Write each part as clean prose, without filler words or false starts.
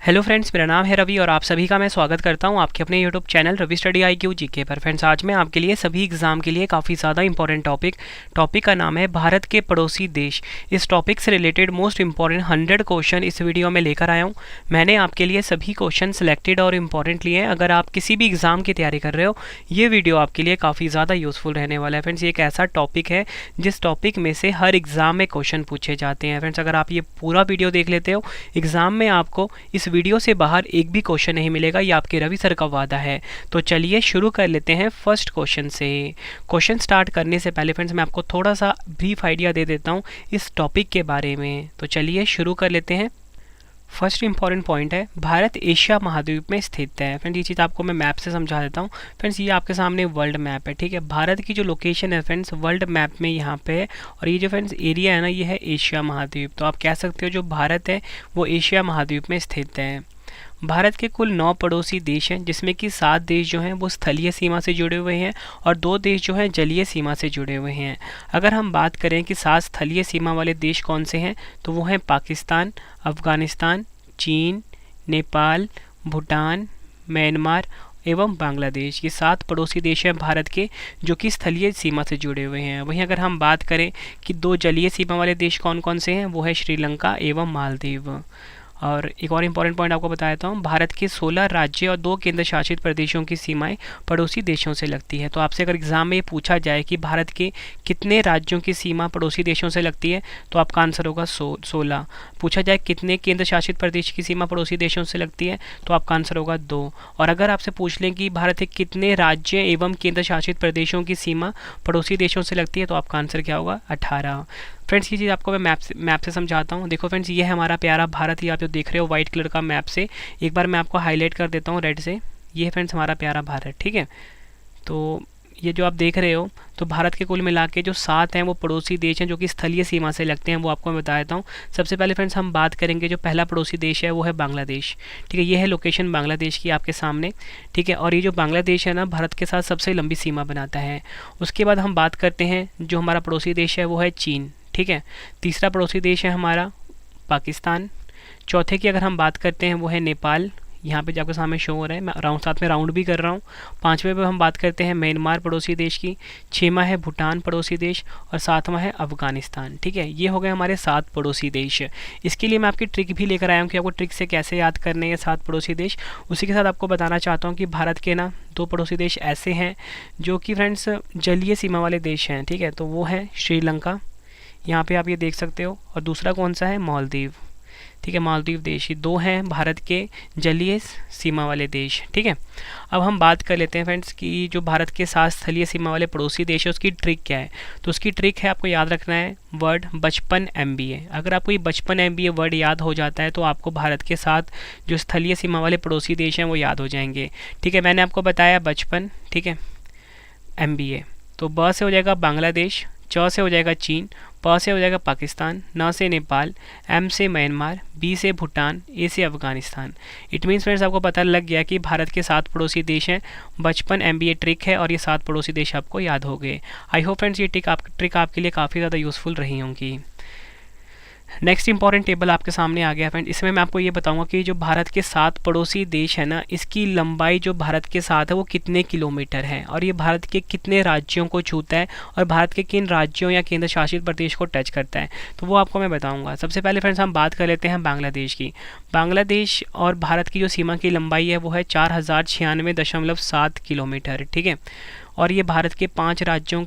Hello friends, मेरा नाम है रवि और आप सभी का मैं स्वागत करता हूं आपके अपने YouTube channel Ravi study IQ GK पर। फ्रेंड्स, आज मैं आपके लिए सभी एग्जाम के लिए काफ़ी ज़्यादा इंपॉर्टेंट टॉपिक का नाम है भारत के पड़ोसी देश। इस टॉपिक से रिलेटेड मोस्ट इंपॉर्टेंट 100 क्वेश्चन इस वीडियो में लेकर आया हूं। मैंने आपके लिए सभी क्वेश्चन सिलेक्टेड और इम्पॉर्टेंट लिए हैं। अगर आप किसी भी एग्ज़ाम की तैयारी कर रहे हो, ये वीडियो आपके लिए काफ़ी ज़्यादा यूज़फुल रहने वाला है। फ्रेंड्स, ये एक ऐसा टॉपिक है जिस टॉपिक में से हर एग्ज़ाम में क्वेश्चन पूछे जाते हैं। फ्रेंड्स, अगर आप ये पूरा वीडियो देख लेते हो, एग्ज़ाम में आपको इस वीडियो से बाहर एक भी क्वेश्चन नहीं मिलेगा, ये आपके रवि सर का वादा है। तो चलिए शुरू कर लेते हैं फर्स्ट क्वेश्चन से। क्वेश्चन स्टार्ट करने से पहले फ्रेंड्स मैं आपको थोड़ा सा ब्रीफ आइडिया दे देता हूँ इस टॉपिक के बारे में। तो चलिए शुरू कर लेते हैं। फर्स्ट इंपॉर्टेंट पॉइंट है, भारत एशिया महाद्वीप में स्थित है। फ्रेंड्स, ये चीज़ आपको मैं मैप से समझा देता हूँ। फ्रेंड्स, ये आपके सामने वर्ल्ड मैप है, ठीक है। भारत की जो लोकेशन है फ्रेंड्स वर्ल्ड मैप में यहाँ पे है, और ये जो फ्रेंड्स एरिया है ना, ये है एशिया महाद्वीप। तो आप कह सकते हो जो भारत है वो एशिया महाद्वीप में स्थित है। भारत के कुल 9 पड़ोसी देश हैं, जिसमें कि 7 देश जो हैं वो स्थलीय सीमा से जुड़े हुए हैं और 2 देश जो हैं जलीय सीमा से जुड़े हुए हैं। अगर हम बात करें कि 7 स्थलीय सीमा वाले देश कौन से हैं, तो वो हैं पाकिस्तान, अफ़गानिस्तान, चीन, नेपाल, भूटान, म्यांमार एवं बांग्लादेश। ये 7 पड़ोसी देश हैं भारत के जो कि स्थलीय सीमा से जुड़े हुए हैं। वहीं अगर हम बात करें कि 2 जलीय सीमा वाले देश कौन कौन से हैं, वो है श्रीलंका एवं मालदीव। और एक और इम्पॉर्टेंट पॉइंट आपको बता देता हूँ, भारत के 16 राज्य और 2 केंद्र शासित प्रदेशों की सीमाएं पड़ोसी देशों से लगती है। तो आपसे अगर एग्जाम में ये पूछा जाए कि भारत के कितने राज्यों की सीमा पड़ोसी देशों से लगती है, तो आपका आंसर होगा 16। पूछा जाए कितने केंद्र शासित प्रदेश की सीमा पड़ोसी देशों से लगती है, तो आपका आंसर होगा 2। और अगर आपसे पूछ लें कि भारत के कितने राज्य एवं केंद्र शासित प्रदेशों की सीमा पड़ोसी देशों से लगती है, तो आपका आंसर क्या होगा? 18। फ्रेंड्स, ये चीज़ आपको मैं मैप से समझाता हूँ। देखो फ्रेंड्स, ये है हमारा प्यारा भारत। ये आप जो देख रहे हो वाइट कलर का मैप से, एक बार मैं आपको हाईलाइट कर देता हूँ रेड से। ये है फ्रेंड्स हमारा प्यारा भारत, ठीक है। तो ये जो आप देख रहे हो, तो भारत के कुल मिला के जो 7 हैं वो पड़ोसी देश हैं जो कि स्थलीय सीमा से लगते हैं, वो आपको मैं बता देता हूँ। सबसे पहले फ्रेंड्स हम बात करेंगे, जो पहला पड़ोसी देश है वो है बांग्लादेश, ठीक है। ये है लोकेशन बांग्लादेश की आपके सामने, ठीक है। और ये जो बांग्लादेश है ना, भारत के साथ सबसे लंबी सीमा बनाता है। उसके बाद हम बात करते हैं, जो हमारा पड़ोसी देश है वो है चीन, ठीक है। तीसरा पड़ोसी देश है हमारा पाकिस्तान। चौथे की अगर हम बात करते हैं वो है नेपाल, यहाँ पे आपके सामने शो हो रहा है, मैं साथ में राउंड भी कर रहा हूँ। 5वें पे हम बात करते हैं म्यांमार पड़ोसी देश की। 6वां है भूटान पड़ोसी देश और 7वां है अफगानिस्तान, ठीक है। ये हो गए हमारे 7 पड़ोसी देश। इसके लिए मैं आपकी ट्रिक भी लेकर आया हूँ कि आपको ट्रिक से कैसे याद करने हैं 7 पड़ोसी देश। उसी के साथ आपको बताना चाहता हूँ कि भारत के ना 2 पड़ोसी देश ऐसे हैं जो कि फ्रेंड्स जलीय सीमा वाले देश हैं, ठीक है। तो वो है श्रीलंका, यहाँ पे आप ये देख सकते हो, और दूसरा कौन सा है? मालदीव, ठीक है। मालदीव देश, ये 2 हैं भारत के जलीय सीमा वाले देश, ठीक है। अब हम बात कर लेते हैं फ्रेंड्स कि जो भारत के 7 स्थलीय सीमा वाले पड़ोसी देश है उसकी ट्रिक क्या है। तो उसकी ट्रिक है, आपको याद रखना है वर्ड बचपन MBA। अगर आपको ये बचपन MBA वर्ड याद हो जाता है तो आपको भारत के 7 जो स्थलीय सीमा वाले पड़ोसी देश हैं वो याद हो जाएंगे, ठीक है। मैंने आपको बताया बचपन, ठीक है, MBA। तो ब से हो जाएगा बांग्लादेश, च से हो जाएगा चीन, प से हो जाएगा पाकिस्तान, न से नेपाल, M से म्यांमार, B से भूटान, A से अफगानिस्तान। इट मीन्स फ्रेंड्स आपको पता लग गया कि भारत के 7 पड़ोसी देश हैं। बचपन MBA ट्रिक है और ये 7 पड़ोसी देश आपको याद हो गए। आई होप फ्रेंड्स ये ट्रिक आपके लिए काफ़ी ज़्यादा यूज़फुल रही होंगी। नेक्स्ट इंपॉर्टेंट टेबल आपके सामने आ गया फ्रेंड। इसमें मैं आपको ये बताऊंगा कि जो भारत के 7 पड़ोसी देश है ना, इसकी लंबाई जो भारत के साथ है वो कितने किलोमीटर है, और ये भारत के कितने राज्यों को छूता है, और भारत के किन राज्यों या केंद्र शासित प्रदेश को टच करता है, तो वो आपको मैं बताऊंगा। सबसे पहले फ्रेंड्स हम बात कर लेते हैं बांग्लादेश की। बांग्लादेश और भारत की जो सीमा की लंबाई है वो है 4096.7 किलोमीटर, ठीक है। और ये भारत के 5 राज्यों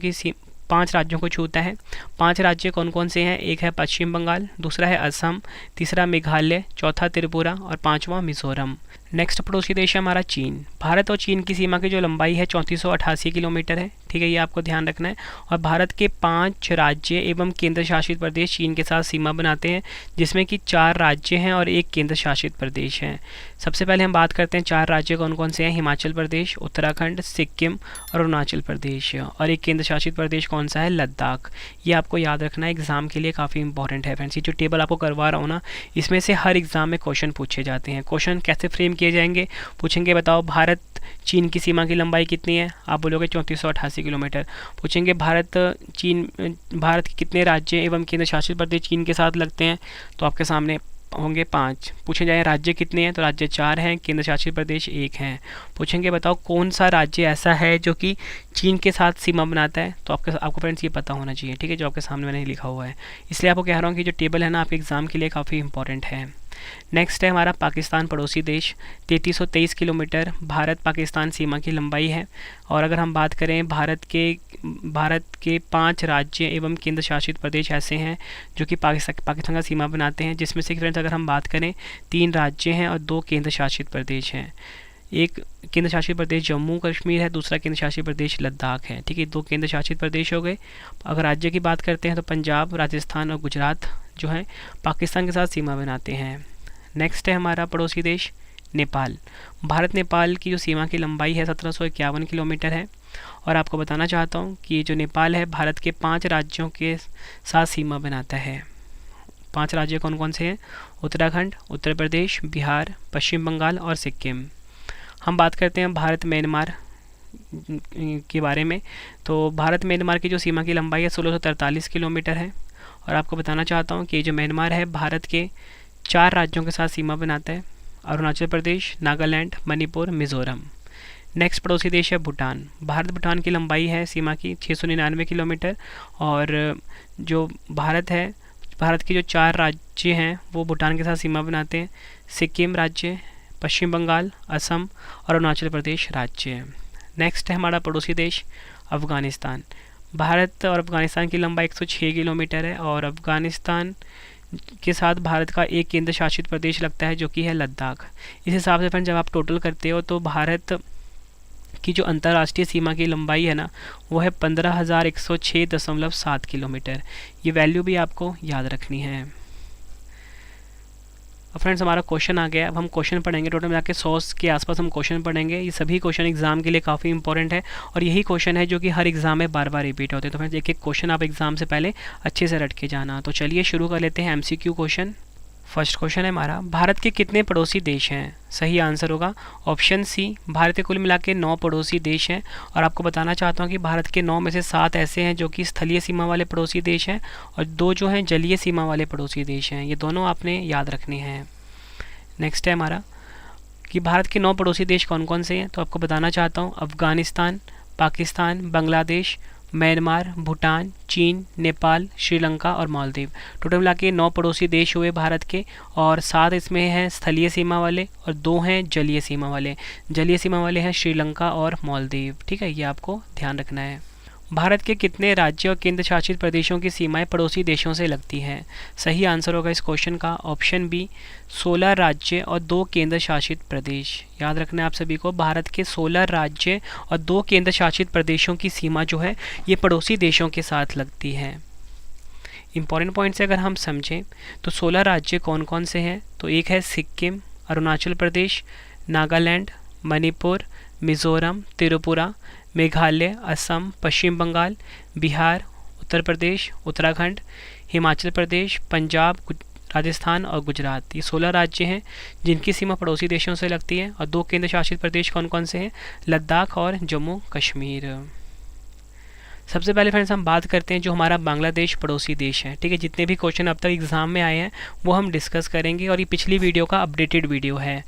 को छूता है। 5 राज्य कौन कौन से हैं? एक है पश्चिम बंगाल, दूसरा है असम, तीसरा मेघालय, चौथा त्रिपुरा और 5वां मिजोरम। नेक्स्ट पड़ोसी देश है हमारा चीन। भारत और चीन की सीमा की जो लंबाई है 3488 किलोमीटर है, ठीक है। ये आपको ध्यान रखना है। और भारत के 5 राज्य एवं केंद्र शासित प्रदेश चीन के साथ सीमा बनाते हैं, जिसमें कि 4 राज्य हैं और 1 केंद्र शासित प्रदेश है। सबसे पहले हम बात करते हैं 4 राज्य कौन कौन से हैं। हिमाचल प्रदेश, उत्तराखंड, सिक्किम और अरुणाचल प्रदेश। और 1 केंद्र शासित प्रदेश कौन सा है? लद्दाख। ये आपको याद रखना है, एग्जाम के लिए काफ़ी इंपॉर्टेंट है फ्रेंड्स। ये जो टेबल आपको करवा रहा हूँ ना, इसमें से हर एग्जाम में क्वेश्चन पूछे जाते हैं। क्वेश्चन कैसे फ्रेम किए जाएंगे? पूछेंगे बताओ भारत चीन की सीमा की लंबाई कितनी है, आप बोलोगे 3488 किलोमीटर। पूछेंगे भारत के कितने राज्य एवं केंद्र शासित प्रदेश चीन के साथ लगते हैं, तो आपके सामने होंगे 5। पूछे जाए राज्य कितने हैं, तो राज्य 4 हैं, केंद्र शासित प्रदेश 1 हैं। पूछेंगे बताओ कौन सा राज्य ऐसा है जो कि चीन के साथ सीमा बनाता है, तो आपको फ्रेंड्स ये पता होना चाहिए, ठीक है, जो आपके सामने मैंने लिखा हुआ है। इसलिए आपको कह रहा हूँ कि जो टेबल है ना आपके एग्जाम के लिए काफ़ी इंपॉर्टेंट है। नेक्स्ट है हमारा पाकिस्तान पड़ोसी देश। 3323 किलोमीटर भारत पाकिस्तान सीमा की लंबाई है। और अगर हम बात करें भारत के 5 राज्य एवं केंद्र शासित प्रदेश ऐसे हैं जो कि पाकिस्तान का सीमा बनाते हैं, जिसमें से फ्रेंड्स अगर हम बात करें 3 राज्य हैं और 2 केंद्र शासित प्रदेश हैं। एक केंद्र शासित प्रदेश जम्मू कश्मीर है, दूसरा केंद्र शासित प्रदेश लद्दाख है, ठीक है, 2 केंद्र शासित प्रदेश हो गए। अगर राज्य की बात करते हैं तो पंजाब, राजस्थान और गुजरात जो है पाकिस्तान के साथ सीमा बनाते हैं। नेक्स्ट है हमारा पड़ोसी देश नेपाल। भारत नेपाल की जो सीमा की लंबाई है 1751 किलोमीटर है। और आपको बताना चाहता हूँ कि जो नेपाल है भारत के 5 राज्यों के साथ सीमा बनाता है। 5 राज्य कौन कौन से हैं? उत्तराखंड, उत्तर प्रदेश, बिहार, पश्चिम बंगाल और सिक्किम। हम बात करते हैं भारत म्यांमार के बारे में। तो भारत म्यांमार की जो सीमा की लंबाई है 1643 किलोमीटर है। और आपको बताना चाहता हूँ कि जो म्यांमार है भारत के 4 राज्यों के साथ सीमा बनाता है, अरुणाचल प्रदेश, नागालैंड, मणिपुर, मिज़ोरम। नेक्स्ट पड़ोसी देश है भूटान। भारत भूटान की लंबाई है सीमा की 699 किलोमीटर। और जो भारत है, भारत के जो 4 राज्य हैं वो भूटान के साथ सीमा बनाते हैं, सिक्किम राज्य, पश्चिम बंगाल, असम और अरुणाचल प्रदेश राज्य। नेक्स्ट है हमारा पड़ोसी देश अफ़गानिस्तान। भारत और अफ़गानिस्तान की लंबाई 106 किलोमीटर है। और अफ़गानिस्तान के साथ भारत का एक केंद्र शासित प्रदेश लगता है जो कि है लद्दाख। इस हिसाब से फ्रेंड जब आप टोटल करते हो तो भारत की जो अंतर्राष्ट्रीय सीमा की लंबाई है ना वो है 15,106.7 किलोमीटर। ये वैल्यू भी आपको याद रखनी है। और फ्रेंड्स हमारा क्वेश्चन आ गया। अब हम क्वेश्चन पढ़ेंगे, टोटल मिला के 100 के आसपास हम क्वेश्चन पढ़ेंगे। ये सभी क्वेश्चन एग्जाम के लिए काफ़ी इंपॉर्टेंट है और यही क्वेश्चन है जो कि हर एग्जाम में बार बार रिपीट होते हैं। तो फ्रेंड्स एक एक क्वेश्चन आप एग्जाम से पहले अच्छे से रट के जाना। तो चलिए शुरू कर लेते हैं MCQ क्वेश्चन। फर्स्ट क्वेश्चन है हमारा, भारत के कितने पड़ोसी देश हैं? सही आंसर होगा ऑप्शन सी, भारत के कुल मिला के 9 पड़ोसी देश हैं। और आपको बताना चाहता हूँ कि भारत के 9 में से 7 ऐसे हैं जो कि स्थलीय सीमा वाले पड़ोसी देश हैं और 2 जो हैं जलीय सीमा वाले पड़ोसी देश हैं। ये दोनों आपने याद रखने हैं। नेक्स्ट है हमारा कि भारत के 9 पड़ोसी देश कौन कौन से हैं? तो आपको बताना चाहता हूँ अफ़गानिस्तान, पाकिस्तान, बांग्लादेश, म्यांमार, भूटान, चीन, नेपाल, श्रीलंका और मालदीव। टोटल मिला के 9 पड़ोसी देश हुए भारत के और 7 इसमें हैं स्थलीय सीमा वाले और 2 हैं जलीय सीमा वाले। जलीय सीमा वाले हैं श्रीलंका और मालदीव, ठीक है, ये आपको ध्यान रखना है। भारत के कितने राज्य और केंद्र शासित प्रदेशों की सीमाएं पड़ोसी देशों से लगती हैं? सही आंसर होगा इस क्वेश्चन का ऑप्शन बी, 16 राज्य और 2 केंद्र शासित प्रदेश। याद रखना है आप सभी को, भारत के 16 राज्य और 2 केंद्र शासित प्रदेशों की सीमा जो है ये पड़ोसी देशों के साथ लगती है। इंपॉर्टेंट पॉइंट से अगर हम समझें तो 16 राज्य कौन कौन से हैं? तो एक है सिक्किम, अरुणाचल प्रदेश, नागालैंड, मणिपुर, मिज़ोरम, त्रिपुरा, मेघालय, असम, पश्चिम बंगाल, बिहार, उत्तर प्रदेश, उत्तराखंड, हिमाचल प्रदेश, पंजाब, राजस्थान और गुजरात। ये 16 राज्य हैं जिनकी सीमा पड़ोसी देशों से लगती है। और 2 केंद्र शासित प्रदेश कौन कौन से हैं? लद्दाख और जम्मू कश्मीर। सबसे पहले फ्रेंड्स हम बात करते हैं जो हमारा बांग्लादेश पड़ोसी देश है, ठीक है। जितने भी क्वेश्चन अब तक एग्जाम में आए हैं वो हम डिस्कस करेंगे और ये पिछली वीडियो का अपडेटेड वीडियो है।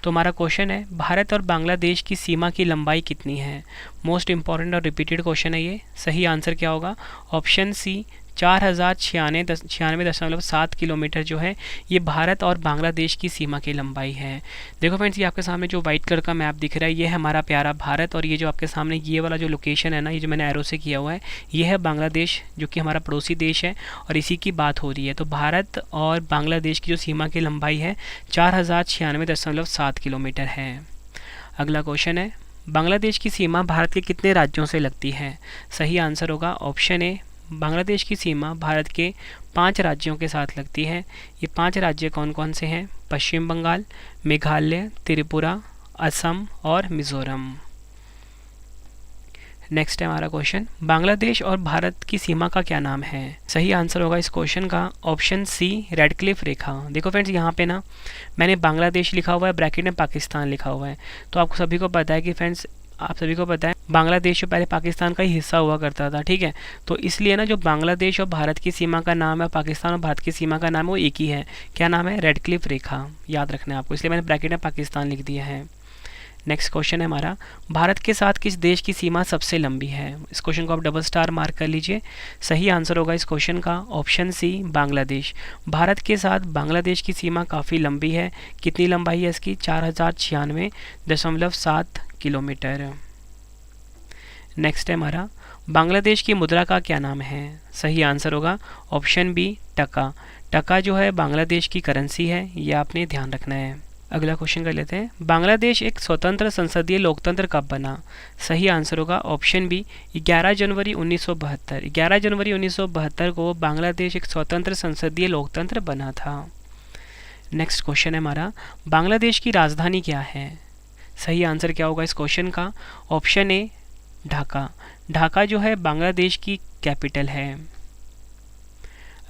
तो हमारा क्वेश्चन है, भारत और बांग्लादेश की सीमा की लंबाई कितनी है? मोस्ट इंपॉर्टेंट और रिपीटेड क्वेश्चन है ये। सही आंसर क्या होगा? ऑप्शन सी, 4096.7 किलोमीटर जो है ये भारत और बांग्लादेश की सीमा की लंबाई है। देखो फ्रेंड्स, ये आपके सामने जो वाइट कलर का मैप दिख रहा है ये है हमारा प्यारा भारत और ये जो आपके सामने ये वाला जो लोकेशन है ना, ये जो मैंने एरो से किया हुआ है ये है बांग्लादेश जो कि हमारा पड़ोसी देश है और इसी की बात हो रही है। तो भारत और बांग्लादेश की जो सीमा की लंबाई है 4096.7 किलोमीटर है। अगला क्वेश्चन है, बांग्लादेश की सीमा भारत के कितने राज्यों से लगती है? सही आंसर होगा ऑप्शन ए, बांग्लादेश की सीमा भारत के 5 राज्यों के साथ लगती है। ये 5 राज्य कौन कौन से हैं? पश्चिम बंगाल, मेघालय, त्रिपुरा, असम और मिज़ोरम। नेक्स्ट है हमारा क्वेश्चन, बांग्लादेश और भारत की सीमा का क्या नाम है? सही आंसर होगा इस क्वेश्चन का ऑप्शन सी, रेडक्लिफ रेखा। देखो फ्रेंड्स, यहाँ पे ना मैंने बांग्लादेश लिखा हुआ है, ब्रैकेट में पाकिस्तान लिखा हुआ है। तो आपको सभी को पता है कि फ्रेंड्स आप सभी को पता है बांग्लादेश जो पहले पाकिस्तान का ही हिस्सा हुआ करता था, ठीक है। तो इसलिए ना जो बांग्लादेश और भारत की सीमा का नाम है, पाकिस्तान और भारत की सीमा का नाम है, वो एक ही है। क्या नाम है? रेड क्लिफ रेखा, याद रखना है आपको, इसलिए मैंने ब्रैकेट में पाकिस्तान लिख दिया है। नेक्स्ट क्वेश्चन है हमारा, भारत के साथ किस देश की सीमा सबसे लंबी है? इस क्वेश्चन को आप डबल स्टार मार्क कर लीजिए। सही आंसर होगा इस क्वेश्चन का ऑप्शन सी, बांग्लादेश। भारत के साथ बांग्लादेश की सीमा काफ़ी लंबी है। कितनी लंबाई है इसकी? 4096.7 किलोमीटर। नेक्स्ट है हमारा, बांग्लादेश की मुद्रा का क्या नाम है? सही आंसर होगा ऑप्शन बी, टका। टका जो है बांग्लादेश की करेंसी है, यह आपने ध्यान रखना है। अगला क्वेश्चन कर लेते हैं, बांग्लादेश एक स्वतंत्र संसदीय लोकतंत्र कब बना? सही आंसर होगा ऑप्शन बी, 11 जनवरी 1972। 11 जनवरी 1972 को बांग्लादेश एक स्वतंत्र संसदीय लोकतंत्र बना था। नेक्स्ट क्वेश्चन है हमारा, बांग्लादेश की राजधानी क्या है? सही आंसर क्या होगा इस क्वेश्चन का? ऑप्शन ए, ढाका। ढाका जो है बांग्लादेश की कैपिटल है।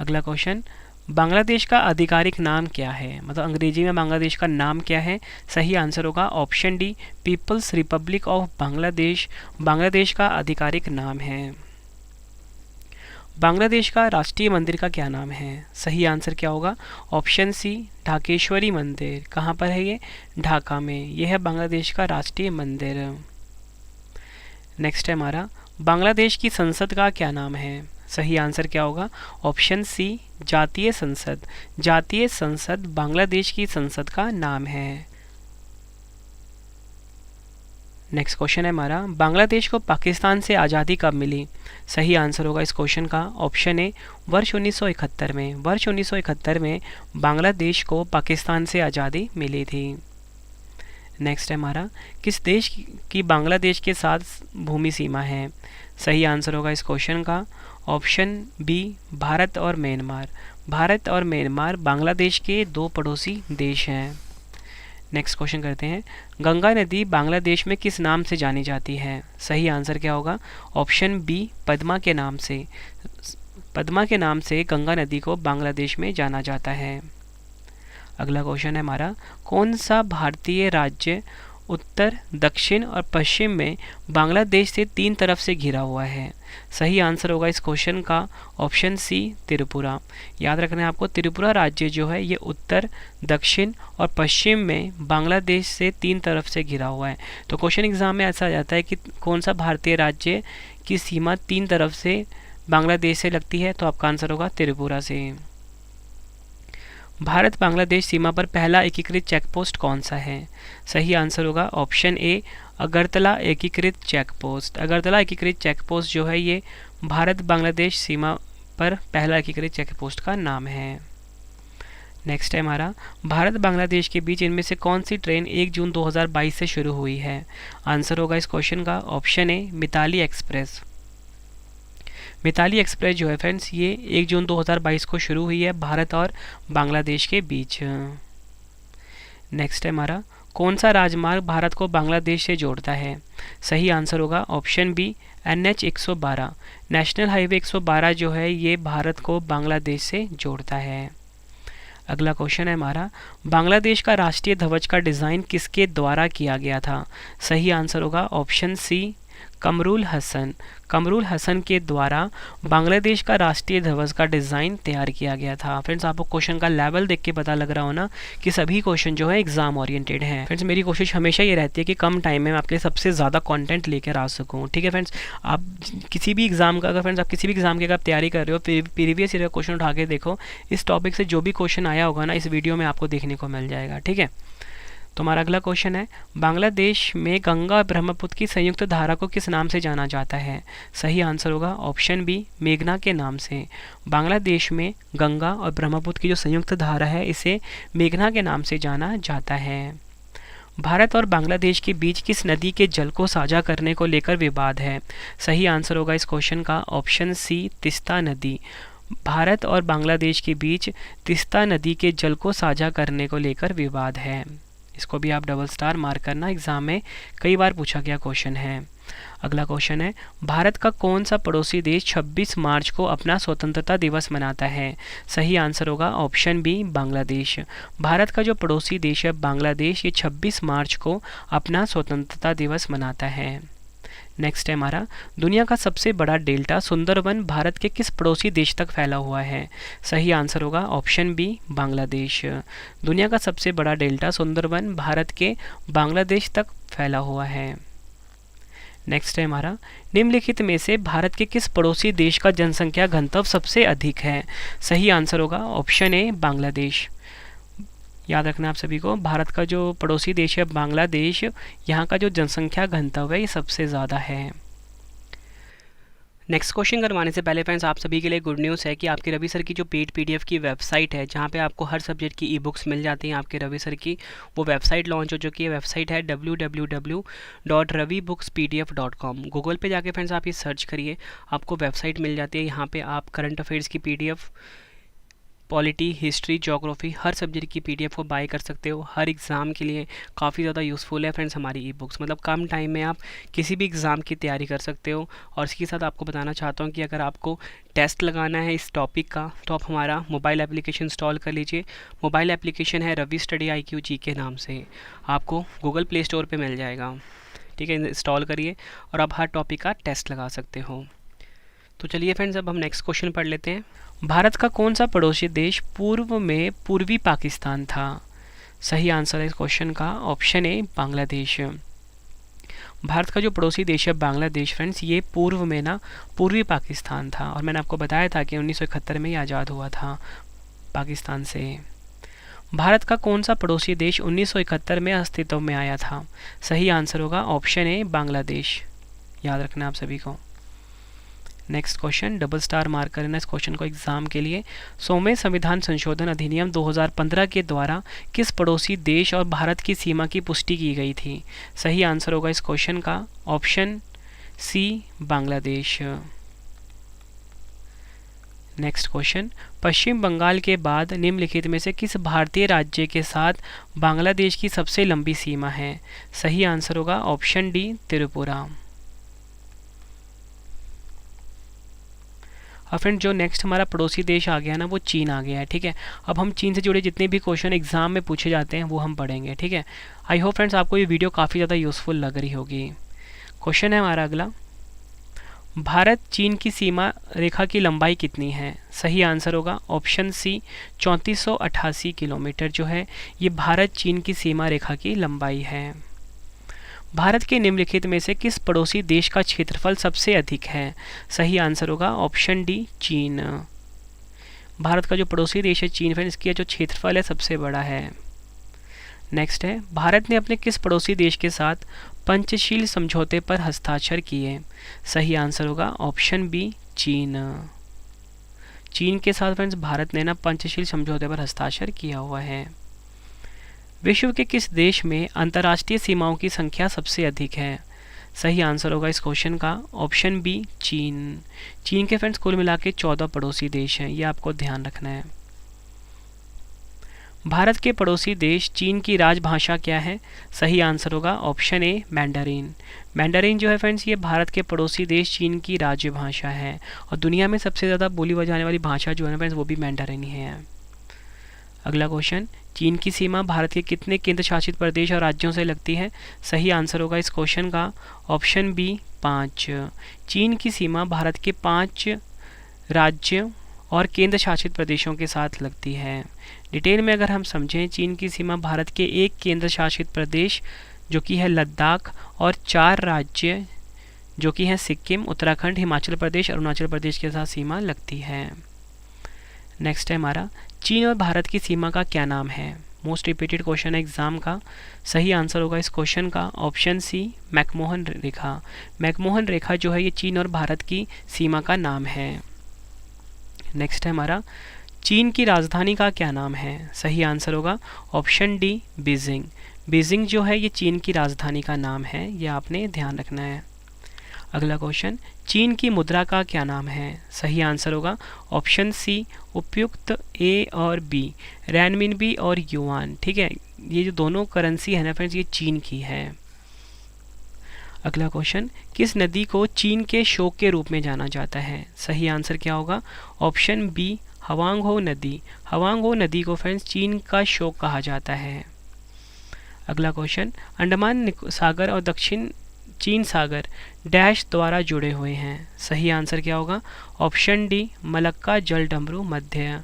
अगला क्वेश्चन, बांग्लादेश का आधिकारिक नाम क्या है? मतलब अंग्रेजी में बांग्लादेश का नाम क्या है? सही आंसर होगा option D, people's republic of Bangladesh Bangladesh का आधिकारिक नाम है। बांग्लादेश का राष्ट्रीय मंदिर का क्या नाम है? सही आंसर क्या होगा? ऑप्शन सी, ढाकेश्वरी मंदिर। कहाँ पर है ये? ढाका में। यह है बांग्लादेश का राष्ट्रीय मंदिर। नेक्स्ट है हमारा, बांग्लादेश की संसद का क्या नाम है? सही आंसर क्या होगा? ऑप्शन सी, जातीय संसद। जातीय संसद बांग्लादेश की संसद का नाम है। नेक्स्ट क्वेश्चन है हमारा, बांग्लादेश को पाकिस्तान से आज़ादी कब मिली? सही आंसर होगा इस क्वेश्चन का ऑप्शन ए, वर्ष 1971 में। वर्ष 1971 में बांग्लादेश को पाकिस्तान से आज़ादी मिली थी। नेक्स्ट है हमारा, किस देश की बांग्लादेश के साथ भूमि सीमा है? सही आंसर होगा इस क्वेश्चन का ऑप्शन बी, भारत और म्यांमार। भारत और म्यांमार बांग्लादेश के दो पड़ोसी देश हैं। नेक्स्ट क्वेश्चन करते हैं, गंगा नदी बांग्लादेश में किस नाम से जानी जाती है? सही आंसर क्या होगा? ऑप्शन बी, पद्मा के नाम से। पद्मा के नाम से गंगा नदी को बांग्लादेश में जाना जाता है। अगला क्वेश्चन है हमारा, कौन सा भारतीय राज्य उत्तर, दक्षिण और पश्चिम में बांग्लादेश से तीन तरफ से घिरा हुआ है? सही आंसर होगा इस क्वेश्चन का ऑप्शन सी, त्रिपुरा। याद रखना है आपको, त्रिपुरा राज्य जो है ये उत्तर, दक्षिण और पश्चिम में बांग्लादेश से तीन तरफ से घिरा हुआ है। तो क्वेश्चन एग्जाम में ऐसा आ जाता है कि कौन सा भारतीय राज्य की सीमा तीन तरफ से बांग्लादेश से लगती है? तो आपका आंसर होगा त्रिपुरा से। भारत बांग्लादेश सीमा पर पहला एकीकृत चेक पोस्ट कौन सा है? सही आंसर होगा ऑप्शन ए, अगरतला एकीकृत चेक पोस्ट। अगरतला एकीकृत चेक पोस्ट जो है ये भारत बांग्लादेश सीमा पर पहला एकीकृत चेक पोस्ट का नाम है। नेक्स्ट है हमारा, भारत बांग्लादेश के बीच इनमें से कौन सी ट्रेन 1 जून 2022 से शुरू हुई है? आंसर होगा इस क्वेश्चन का option A, Mitali express. Mitali express जो है फ्रेंड्स ये 1 जून 2022 को शुरू हुई है भारत और बांग्लादेश के बीच। नेक्स्ट है हमारा, कौन सा राजमार्ग भारत को बांग्लादेश से जोड़ता है? सही आंसर होगा option B, NH 112। National highway 112 जो है ये भारत को बांग्लादेश से जोड़ता है। अगला क्वेश्चन है हमारा, बांग्लादेश का राष्ट्रीय ध्वज का डिज़ाइन किसके द्वारा किया गया था? सही आंसर होगा ऑप्शन सी, कमरुल हसन। कमरुल हसन के द्वारा बांग्लादेश का राष्ट्रीय ध्वज का डिज़ाइन तैयार किया गया था। फ्रेंड्स आपको क्वेश्चन का लेवल देख के पता लग रहा हो ना कि सभी क्वेश्चन जो है एग्जाम ओरिएंटेड हैं। फ्रेंड्स मेरी कोशिश हमेशा ये रहती है कि कम टाइम में मैं आपके लिए सबसे ज़्यादा कंटेंट लेकर आ सकूँ, ठीक है फ्रेंड्स। आप किसी भी एग्जाम का अगर आप तैयारी कर रहे हो, प्रीवियस ईयर का क्वेश्चन उठा के देखो, इस टॉपिक से जो भी क्वेश्चन आया होगा ना इस वीडियो में आपको देखने को मिल जाएगा, ठीक है। तो हमारा अगला क्वेश्चन है, बांग्लादेश में गंगा और ब्रह्मपुत्र की संयुक्त धारा को किस नाम से जाना जाता है? सही आंसर होगा ऑप्शन बी, मेघना के नाम से। बांग्लादेश में गंगा और ब्रह्मपुत्र की जो संयुक्त धारा है इसे मेघना के नाम से जाना जाता है। भारत और बांग्लादेश के बीच किस नदी के जल को साझा करने को लेकर विवाद है? सही आंसर होगा इस क्वेश्चन का ऑप्शन सी, तिस्ता नदी। भारत और बांग्लादेश के बीच तिस्ता नदी के जल को साझा करने को लेकर विवाद है। इसको भी आप डबल स्टार मार्क करना, एग्जाम में कई बार पूछा गया क्वेश्चन है। अगला क्वेश्चन है, भारत का कौन सा पड़ोसी देश 26 मार्च को अपना स्वतंत्रता दिवस मनाता है? सही आंसर होगा ऑप्शन बी बांग्लादेश। भारत का जो पड़ोसी देश है बांग्लादेश, ये 26 मार्च को अपना स्वतंत्रता दिवस मनाता है। नेक्स्ट है हमारा, दुनिया का सबसे बड़ा डेल्टा सुंदरवन भारत के किस पड़ोसी देश तक फैला हुआ है? सही आंसर होगा ऑप्शन बी बांग्लादेश। दुनिया का सबसे बड़ा डेल्टा सुंदरवन भारत के बांग्लादेश तक फैला हुआ है। नेक्स्ट है हमारा, निम्नलिखित में से भारत के किस पड़ोसी देश का जनसंख्या घनत्व सबसे अधिक है? सही आंसर होगा ऑप्शन ए बांग्लादेश। याद रखना आप सभी को, भारत का जो पड़ोसी देश है बांग्लादेश, यहाँ का जो जनसंख्या घनत्व है ये सबसे ज़्यादा है। नेक्स्ट क्वेश्चन करवाने से पहले फ्रेंड्स आप सभी के लिए गुड न्यूज़ है कि आपके रवि सर की जो पेड पीडीएफ की वेबसाइट है, जहाँ पे आपको हर सब्जेक्ट की ई बुक्स मिल जाती हैं आपके रवि सर की, वो वेबसाइट लॉन्च हो चुकी है। वेबसाइट है www.ravibooks.pdf.com। गूगल पे जाके फ्रेंड्स आप ये सर्च करिए, आपको वेबसाइट मिल जाती है। यहाँ पर आप करंट अफेयर्स की पीडीएफ, पॉलिटी, हिस्ट्री, ज्योग्राफी, हर सब्जेक्ट की पीडीएफ को बाय कर सकते हो। हर एग्ज़ाम के लिए काफ़ी ज़्यादा यूज़फुल है फ्रेंड्स हमारी ई बुक्स, मतलब कम टाइम में आप किसी भी एग्ज़ाम की तैयारी कर सकते हो। और इसके साथ आपको बताना चाहता हूँ कि अगर आपको टेस्ट लगाना है इस टॉपिक का, तो आप हमारा मोबाइल एप्लीकेशन इंस्टॉल कर लीजिए। मोबाइल एप्लीकेशन है रवि स्टडी IQ जी के नाम से, आपको गूगल प्ले स्टोर पर मिल जाएगा। ठीक है, इंस्टॉल करिए और आप हर टॉपिक का टेस्ट लगा सकते हो। तो चलिए फ्रेंड्स, अब हम नेक्स्ट क्वेश्चन पढ़ लेते हैं। भारत का कौन सा पड़ोसी देश पूर्व में पूर्वी पाकिस्तान था? सही आंसर है इस क्वेश्चन का ऑप्शन ए बांग्लादेश। भारत का जो पड़ोसी देश है बांग्लादेश फ्रेंड्स, ये पूर्व में ना पूर्वी पाकिस्तान था, और मैंने आपको बताया था कि 1971 में ये आज़ाद हुआ था पाकिस्तान से। भारत का कौन सा पड़ोसी देश 1971 में अस्तित्व में आया था? सही आंसर होगा ऑप्शन ए बांग्लादेश। याद रखना आप सभी को। Next question, double star mark करना इस क्वेश्चन को एग्जाम के लिए। 100वें संविधान संशोधन अधिनियम 2015 के द्वारा किस पड़ोसी देश और भारत की सीमा की पुष्टि की गई थी? सही आंसर होगा इस क्वेश्चन का option C Bangladesh. Next question, Paschim Bengal के बाद निम्नलिखित में से किस भारतीय राज्य के साथ बांग्लादेश की सबसे लंबी सीमा है? सही आंसर होगा ऑप्शन डी त्रिपुरा। और फ्रेंड जो नेक्स्ट हमारा पड़ोसी देश आ गया ना, वो चीन आ गया है। ठीक है, अब हम चीन से जुड़े जितने भी क्वेश्चन एग्जाम में पूछे जाते हैं वो हम पढ़ेंगे। ठीक है, आई होप फ्रेंड्स आपको ये वीडियो काफ़ी ज़्यादा यूज़फुल लग रही होगी। क्वेश्चन है हमारा अगला, भारत चीन की सीमा रेखा की लंबाई कितनी है? सही आंसर होगा ऑप्शन सी 3488 किलोमीटर जो है ये भारत चीन की सीमा रेखा की लंबाई है। भारत के निम्नलिखित में से किस पड़ोसी देश का क्षेत्रफल सबसे अधिक है? सही आंसर होगा ऑप्शन डी चीन। भारत का जो पड़ोसी देश है चीन फ्रेंड्स, इसका जो क्षेत्रफल है सबसे बड़ा है। नेक्स्ट है, भारत ने अपने किस पड़ोसी देश के साथ पंचशील समझौते पर हस्ताक्षर किए? सही आंसर होगा ऑप्शन बी चीन। चीन के साथ फ्रेंड्स भारत ने ना पंचशील समझौते पर हस्ताक्षर किया हुआ है। विश्व के किस देश में अंतर्राष्ट्रीय सीमाओं की संख्या सबसे अधिक है? सही आंसर होगा इस क्वेश्चन का ऑप्शन बी चीन। चीन के फ्रेंड्स कुल मिला के 14 पड़ोसी देश हैं, ये आपको ध्यान रखना है। भारत के पड़ोसी देश चीन की राजभाषा क्या है? सही आंसर होगा ऑप्शन ए मैंडरीन। मैंडरीन जो है फ्रेंड्स, ये भारत के पड़ोसी देश चीन की राज्यभाषा है, और दुनिया में सबसे ज़्यादा बोली जाने वाली भाषा जो है फ्रेंड्स वो भी मैंडरीन ही है। अगला क्वेश्चन, चीन की सीमा भारत के कितने केंद्र शासित प्रदेश और राज्यों से लगती है? सही आंसर होगा इस क्वेश्चन का ऑप्शन बी 5। चीन की सीमा भारत के 5 राज्यों और केंद्र शासित प्रदेशों के साथ लगती है। डिटेल में अगर हम समझें, चीन की सीमा भारत के एक केंद्र शासित प्रदेश जो कि है लद्दाख और 4 राज्य जो कि हैं सिक्किम, उत्तराखंड, हिमाचल प्रदेश, अरुणाचल प्रदेश के साथ सीमा लगती है। नेक्स्ट है हमारा, चीन और भारत की सीमा का क्या नाम है? मोस्ट रिपीटेड क्वेश्चन है एग्जाम का। सही आंसर होगा इस क्वेश्चन का ऑप्शन सी मैकमोहन रेखा। मैकमोहन रेखा जो है ये चीन और भारत की सीमा का नाम है। नेक्स्ट है हमारा, चीन की राजधानी का क्या नाम है? सही आंसर होगा ऑप्शन डी बीजिंग। बीजिंग जो है ये चीन की राजधानी का नाम है, ये आपने ध्यान रखना है। अगला क्वेश्चन, चीन की मुद्रा का क्या नाम है? सही आंसर होगा ऑप्शन सी उपयुक्त ए और बी, रैनमिनबी और युआन। ठीक है, ये जो दोनों करेंसी है ना फ्रेंड्स, ये चीन की है। अगला क्वेश्चन, किस नदी को चीन के शोक के रूप में जाना जाता है? सही आंसर क्या होगा? ऑप्शन बी, हवांगहो नदी। हवांगहो नदी को फ्रेंड्स चीन का शोक कहा जाता है। अगला क्वेश्चन, अंडमान सागर और दक्षिण चीन सागर डैश द्वारा जुड़े हुए हैं। सही आंसर क्या होगा? ऑप्शन डी, मलक्का जलडमरू मध्य।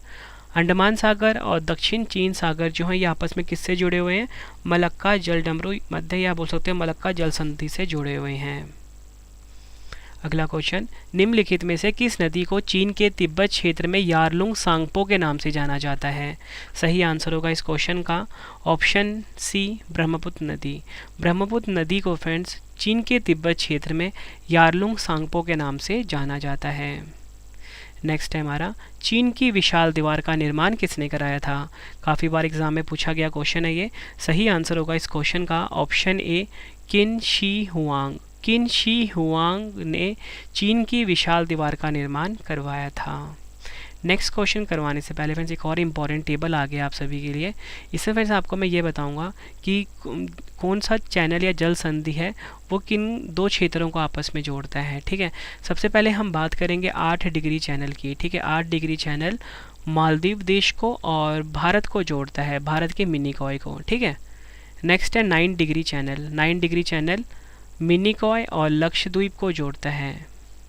अंडमान सागर और दक्षिण चीन सागर जो हैं ये आपस में किससे जुड़े हुए हैं? मलक्का जलडमरू मध्य, या बोल सकते हैं मलक्का जल संधि से जुड़े हुए हैं। अगला क्वेश्चन, निम्नलिखित में से किस नदी को चीन के तिब्बत क्षेत्र में यारलुंग सांगपो के नाम से जाना जाता है? सही आंसर होगा इस क्वेश्चन का ऑप्शन सी, ब्रह्मपुत्र नदी। ब्रह्मपुत्र नदी को फ्रेंड्स चीन के तिब्बत क्षेत्र में यारलुंग सांगपो के नाम से जाना जाता है। नेक्स्ट है हमारा, चीन की विशाल दीवार का निर्माण किसने कराया था? काफ़ी बार एग्जाम में पूछा गया क्वेश्चन है ये। सही आंसर होगा इस क्वेश्चन का ऑप्शन ए, किन शी हुआंग। किन शी हुआंग ने चीन की विशाल दीवार का निर्माण करवाया था। नेक्स्ट क्वेश्चन करवाने से पहले फ्रेंड्स एक और इम्पॉर्टेंट टेबल आ गया आप सभी के लिए। इसमें फ्रेंड्स आपको मैं ये बताऊंगा कि कौन सा चैनल या जल संधि है वो किन दो क्षेत्रों को आपस में जोड़ता है। ठीक है, सबसे पहले हम बात करेंगे 8 डिग्री चैनल की। ठीक है, 8 डिग्री चैनल मालदीव देश को और भारत को जोड़ता है, भारत के मिनिकॉय को। ठीक है, नेक्स्ट है 9 degree channel. 9 degree channel Minicoy और लक्षद्वीप को जोड़ता है।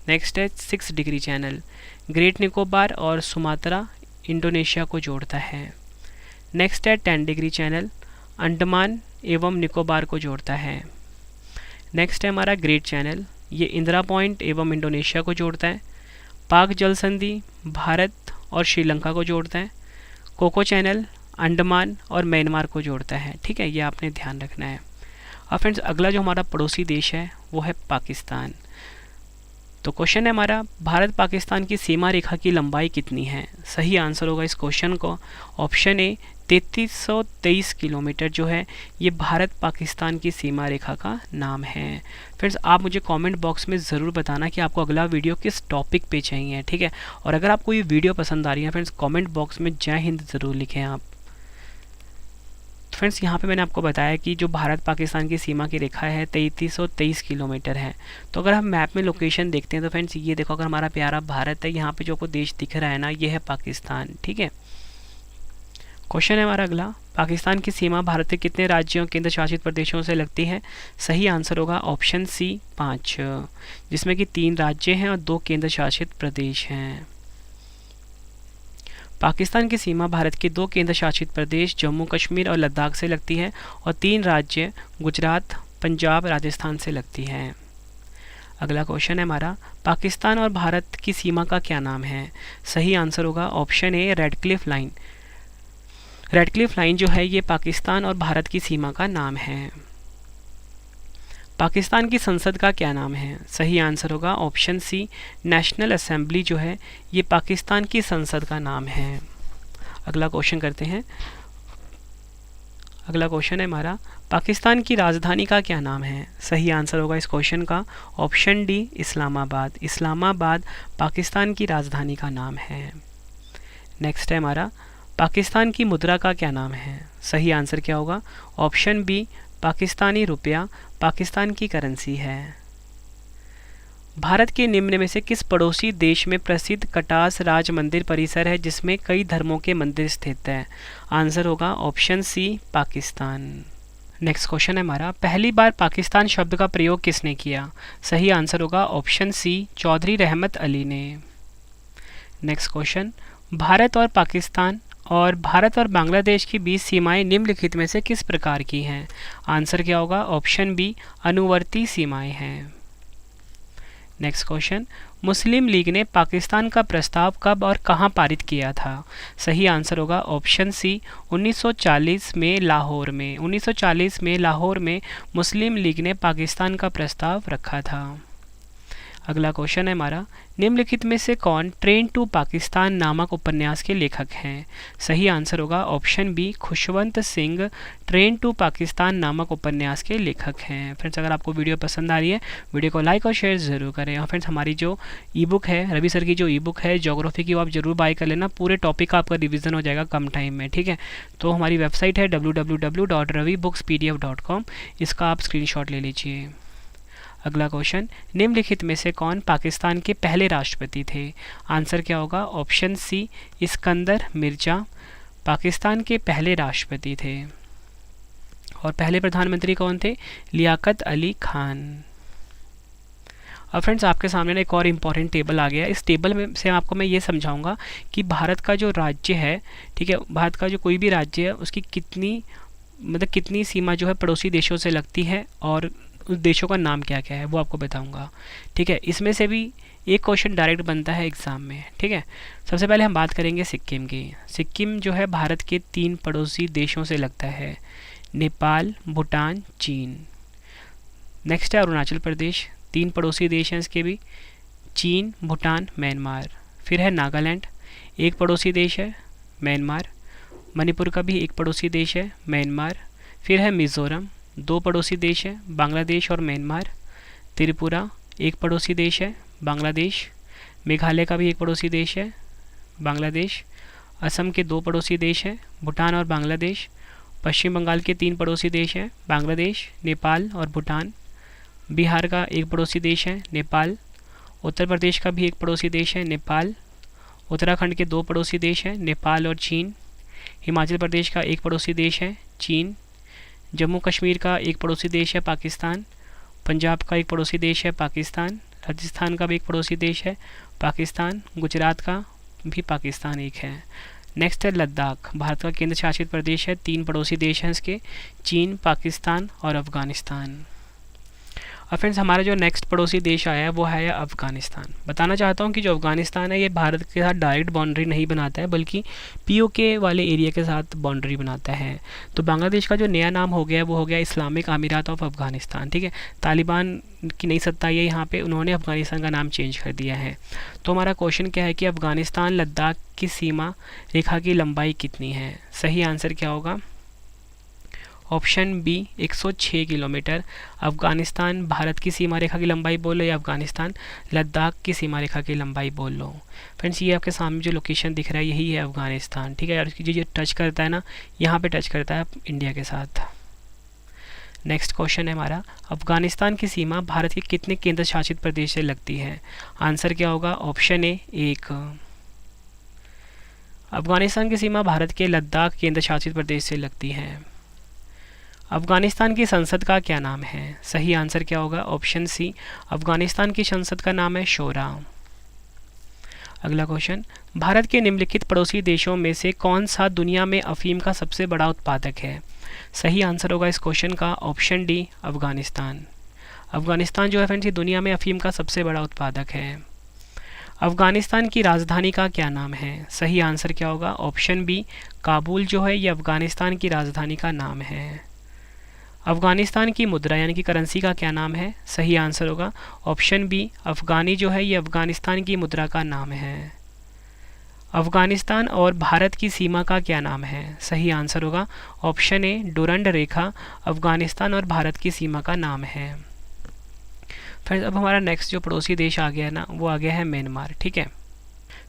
नेक्स्ट है 6 डिग्री चैनल, ग्रेट निकोबार और सुमात्रा इंडोनेशिया को जोड़ता है। नेक्स्ट है 10 डिग्री चैनल, अंडमान एवं निकोबार को जोड़ता है। नेक्स्ट है हमारा ग्रेट चैनल, ये इंदिरा पॉइंट एवं इंडोनेशिया को जोड़ता है। पाक जल संधि भारत और श्रीलंका को जोड़ता है। कोको चैनल अंडमान और म्यांमार को जोड़ता है। ठीक है, ये आपने ध्यान रखना है। अब फ्रेंड्स अगला जो हमारा पड़ोसी देश है वो है पाकिस्तान। तो क्वेश्चन है हमारा, भारत पाकिस्तान की सीमा रेखा की लंबाई कितनी है? सही आंसर होगा इस क्वेश्चन को ऑप्शन ए, 3323 किलोमीटर जो है ये भारत पाकिस्तान की सीमा रेखा का नाम है। फ्रेंड्स आप मुझे कमेंट बॉक्स में ज़रूर बताना कि आपको अगला वीडियो किस टॉपिक पे चाहिए। ठीक है, और अगर आपको ये वीडियो पसंद आ रही है फ्रेंड्स कमेंट बॉक्स में जय हिंद ज़रूर लिखें आप। फ्रेंड्स यहाँ पे मैंने आपको बताया कि जो भारत पाकिस्तान की सीमा की रेखा है 3323 किलोमीटर है। तो अगर हम मैप में लोकेशन देखते हैं तो फ्रेंड्स ये देखो, अगर हमारा प्यारा भारत है, यहाँ पे जो आपको देश दिख रहा है ना, ये है पाकिस्तान। ठीक है, क्वेश्चन है हमारा अगला, पाकिस्तान की सीमा भारत के कितने राज्यों केंद्र शासित प्रदेशों से लगती है? सही आंसर होगा ऑप्शन सी, 5, जिसमें कि 3 राज्य हैं और 2 केंद्र शासित प्रदेश हैं। पाकिस्तान की सीमा भारत के 2 केंद्र शासित प्रदेश जम्मू कश्मीर और लद्दाख से लगती है और 3 राज्य गुजरात, पंजाब, राजस्थान से लगती है। अगला क्वेश्चन है हमारा, पाकिस्तान और भारत की सीमा का क्या नाम है? सही आंसर होगा option A, Radcliffe line. Radcliffe line जो है ये पाकिस्तान और भारत की सीमा का नाम है। पाकिस्तान की संसद का क्या नाम है? सही आंसर होगा ऑप्शन सी, नेशनल असेंबली जो है ये पाकिस्तान की संसद का नाम है। अगला क्वेश्चन करते हैं। अगला क्वेश्चन है हमारा, पाकिस्तान की राजधानी का क्या नाम है? सही आंसर होगा इस क्वेश्चन का ऑप्शन डी, इस्लामाबाद। इस्लामाबाद पाकिस्तान की राजधानी का नाम है। नेक्स्ट है हमारा, पाकिस्तान की मुद्रा का क्या नाम है? सही आंसर क्या होगा? ऑप्शन बी, पाकिस्तानी रुपया पाकिस्तान की करेंसी है। भारत के निम्न में से किस पड़ोसी देश में प्रसिद्ध कटास राज मंदिर परिसर है जिसमें कई धर्मों के मंदिर स्थित है? आंसर होगा option C, Pakistan. Next question है हमारा, पहली बार पाकिस्तान शब्द का प्रयोग किसने किया? सही आंसर होगा ऑप्शन सी, चौधरी रहमत अली ने। नेक्स्ट क्वेश्चन, भारत और बांग्लादेश के बीच सीमाएं निम्नलिखित में से किस प्रकार की हैं? आंसर क्या होगा? ऑप्शन बी, अनुवर्ती सीमाएं हैं। नेक्स्ट क्वेश्चन, मुस्लिम लीग ने पाकिस्तान का प्रस्ताव कब और कहां पारित किया था? सही आंसर होगा ऑप्शन सी, 1940 में लाहौर में। 1940 में लाहौर में मुस्लिम लीग ने पाकिस्तान का प्रस्ताव रखा था। अगला क्वेश्चन है हमारा, निम्नलिखित में से कौन ट्रेन टू पाकिस्तान नामक उपन्यास के लेखक हैं? सही आंसर होगा option B, Khushwant Singh train to Pakistan नामक उपन्यास के लेखक हैं। फ्रेंड्स अगर आपको वीडियो पसंद आ रही है वीडियो को लाइक और शेयर ज़रूर करें। और फ्रेंड्स हमारी जो ई बुक है, रवि सर की जो ई बुक है ज्योग्राफी की, वो आप जरूर बाय कर लेना। पूरे टॉपिक का आपका रिविजन हो जाएगा कम टाइम में। ठीक है, तो हमारी वेबसाइट है www.ravibooks.pdf.com, इसका आप स्क्रीनशॉट ले लीजिए। अगला क्वेश्चन, निम्नलिखित में से कौन पाकिस्तान के पहले राष्ट्रपति थे? आंसर क्या होगा? ऑप्शन सी इस्कंदर मिर्जा पाकिस्तान के पहले राष्ट्रपति थे। और पहले प्रधानमंत्री कौन थे? लियाकत अली खान। अब फ्रेंड्स आपके सामने ना एक और इम्पॉर्टेंट टेबल आ गया। इस टेबल में से आपको मैं ये समझाऊंगा कि भारत का जो राज्य है, ठीक है, भारत का जो कोई भी राज्य है उसकी कितनी सीमा जो है पड़ोसी देशों से लगती है और उस देशों का नाम क्या क्या है वो आपको बताऊंगा। ठीक है, इसमें से भी एक क्वेश्चन डायरेक्ट बनता है एग्ज़ाम में। ठीक है, सबसे पहले हम बात करेंगे सिक्किम की। सिक्किम जो है भारत के 3 पड़ोसी देशों से लगता है, नेपाल, भूटान, चीन। नेक्स्ट है अरुणाचल प्रदेश, 3 पड़ोसी देश हैं इसके भी, चीन, भूटान, म्यांमार। फिर है नागालैंड, 1 पड़ोसी देश है, म्यांमार। मणिपुर का भी 1 पड़ोसी देश है, म्यांमार। फिर है मिज़ोरम, 2 पड़ोसी देश है, बांग्लादेश और म्यांमार। त्रिपुरा 1 पड़ोसी देश है, बांग्लादेश। मेघालय का भी 1 पड़ोसी देश है, बांग्लादेश। असम के 2 पड़ोसी देश हैं, भूटान और बांग्लादेश। पश्चिम बंगाल के 3 पड़ोसी देश हैं, बांग्लादेश, नेपाल और भूटान। बिहार का 1 पड़ोसी देश है, नेपाल। उत्तर प्रदेश का भी 1 पड़ोसी देश है, नेपाल। उत्तराखंड के 2 पड़ोसी देश हैं, नेपाल और चीन। हिमाचल प्रदेश का 1 पड़ोसी देश है, चीन। जम्मू कश्मीर का 1 पड़ोसी देश है, पाकिस्तान। पंजाब का 1 पड़ोसी देश है, पाकिस्तान। राजस्थान का भी 1 पड़ोसी देश है, पाकिस्तान। गुजरात का भी पाकिस्तान 1 है। नेक्स्ट है लद्दाख, भारत का केंद्र शासित प्रदेश है। 3 पड़ोसी देश हैं इसके, चीन, पाकिस्तान और अफ़गानिस्तान। और फ्रेंड्स हमारा जो नेक्स्ट पड़ोसी देश आया है वो है अफ़गानिस्तान। बताना चाहता हूँ कि जो अफ़गानिस्तान है ये भारत के साथ डायरेक्ट बाउंड्री नहीं बनाता है बल्कि पीओके वाले एरिया के साथ बाउंड्री बनाता है। तो बांग्लादेश का जो नया नाम हो गया वो हो गया इस्लामिक अमीरात ऑफ अफ़गानिस्तान। ठीक है, तालिबान की नई सत्ता है यहाँ पे, उन्होंने अफ़गानिस्तान का नाम चेंज कर दिया है। तो हमारा क्वेश्चन क्या है कि अफ़गानिस्तान लद्दाख की सीमा रेखा की लंबाई कितनी है? सही आंसर क्या होगा? Option B 106 kilometre. Afghanistan Bharat की सीमा रेखा की लंबाई बोल लो या अफ़गानिस्तान लद्दाख की सीमा रेखा की लंबाई बोल लो। फ्रेंड्स ये आपके सामने जो लोकेशन दिख रहा है यही है अफ़गानिस्तान। ठीक है, और इसकी जो टच करता है ना, यहाँ पे टच करता है इंडिया के साथ। नेक्स्ट क्वेश्चन है हमारा, अफ़गानिस्तान की सीमा भारत के कितने केंद्र शासित प्रदेश से लगती है? आंसर क्या होगा? ऑप्शन ए 1। अफ़गानिस्तान की सीमा भारत के लद्दाख केंद्र शासित प्रदेश से लगती है। अफ़गानिस्तान की संसद का क्या नाम है? सही आंसर क्या होगा? ऑप्शन सी, अफ़गानिस्तान की संसद का नाम है शोरा। अगला क्वेश्चन, भारत के निम्नलिखित पड़ोसी देशों में से कौन सा दुनिया में अफीम का सबसे बड़ा उत्पादक है? सही आंसर होगा इस क्वेश्चन का ऑप्शन डी, अफ़गानिस्तान। अफ़गानिस्तान जो है फ्रेंड्स ये दुनिया में अफीम का सबसे बड़ा उत्पादक है। अफ़गानिस्तान की राजधानी का क्या नाम है? सही आंसर क्या होगा? ऑप्शन बी, काबुल जो है ये अफ़गानिस्तान की राजधानी का नाम है। अफ़गानिस्तान की मुद्रा यानी कि करेंसी का क्या नाम है? सही आंसर होगा ऑप्शन बी, अफ़गानी जो है ये अफ़गानिस्तान की मुद्रा का नाम है। अफ़गानिस्तान और भारत की सीमा का क्या नाम है? सही आंसर होगा ऑप्शन ए, डुरंड रेखा अफ़गानिस्तान और भारत की सीमा का नाम है। फ्रेंड्स अब हमारा नेक्स्ट जो पड़ोसी देश आ गया ना वो आ गया है म्यांमार। ठीक है,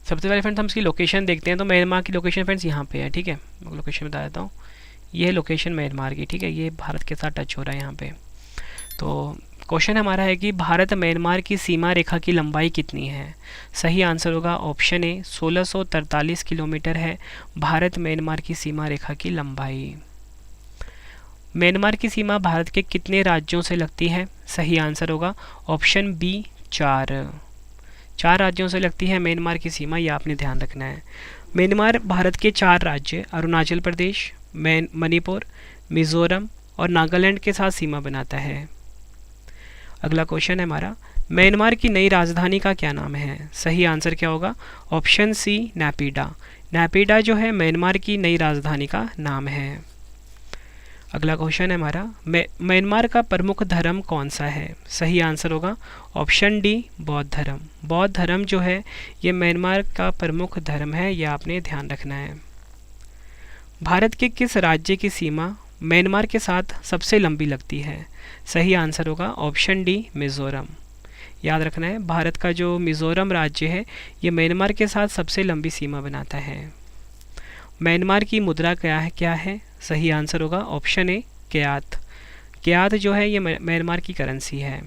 सबसे पहले फ्रेंड्स हम इसकी लोकेशन देखते हैं। तो म्यांमार की लोकेशन फ्रेंड्स यहाँ पे है। ठीक है, मैं लोकेशन बता देता हूँ। ये लोकेशन म्यांमार की। ठीक है, ये भारत के साथ टच हो रहा है यहाँ पे। तो क्वेश्चन हमारा है कि भारत म्यांमार की सीमा रेखा की लंबाई कितनी है? सही आंसर होगा ऑप्शन ए, 1643 किलोमीटर है भारत म्यांमार की सीमा रेखा की लंबाई। म्यांमार की सीमा भारत के कितने राज्यों से लगती है? सही आंसर होगा ऑप्शन बी, 4 राज्यों से लगती है म्यांमार की सीमा, ये आपने ध्यान रखना है। म्यांमार भारत के 4 राज्य अरुणाचल प्रदेश, मणिपुर, मिज़ोरम और नागालैंड के साथ सीमा बनाता है। अगला क्वेश्चन है हमारा, म्यांमार की नई राजधानी का क्या नाम है? सही आंसर क्या होगा? ऑप्शन सी, नैपीडा। नैपीडा जो है म्यांमार की नई राजधानी का नाम है। अगला क्वेश्चन है हमारा, म्यांमार का प्रमुख धर्म कौन सा है? सही आंसर होगा ऑप्शन डी, बौद्ध धर्म। बौद्ध धर्म जो है ये म्यांमार का प्रमुख धर्म है, यह आपने ध्यान रखना है। भारत के किस राज्य की सीमा म्यांमार के साथ सबसे लंबी लगती है? सही आंसर होगा ऑप्शन डी, मिज़ोरम। याद रखना है, भारत का जो मिज़ोरम राज्य है ये म्यांमार के साथ सबसे लंबी सीमा बनाता है। म्यांमार की मुद्रा क्या है? सही आंसर होगा ऑप्शन ए, क्यात। क्यात जो है ये म्यांमार की करेंसी है।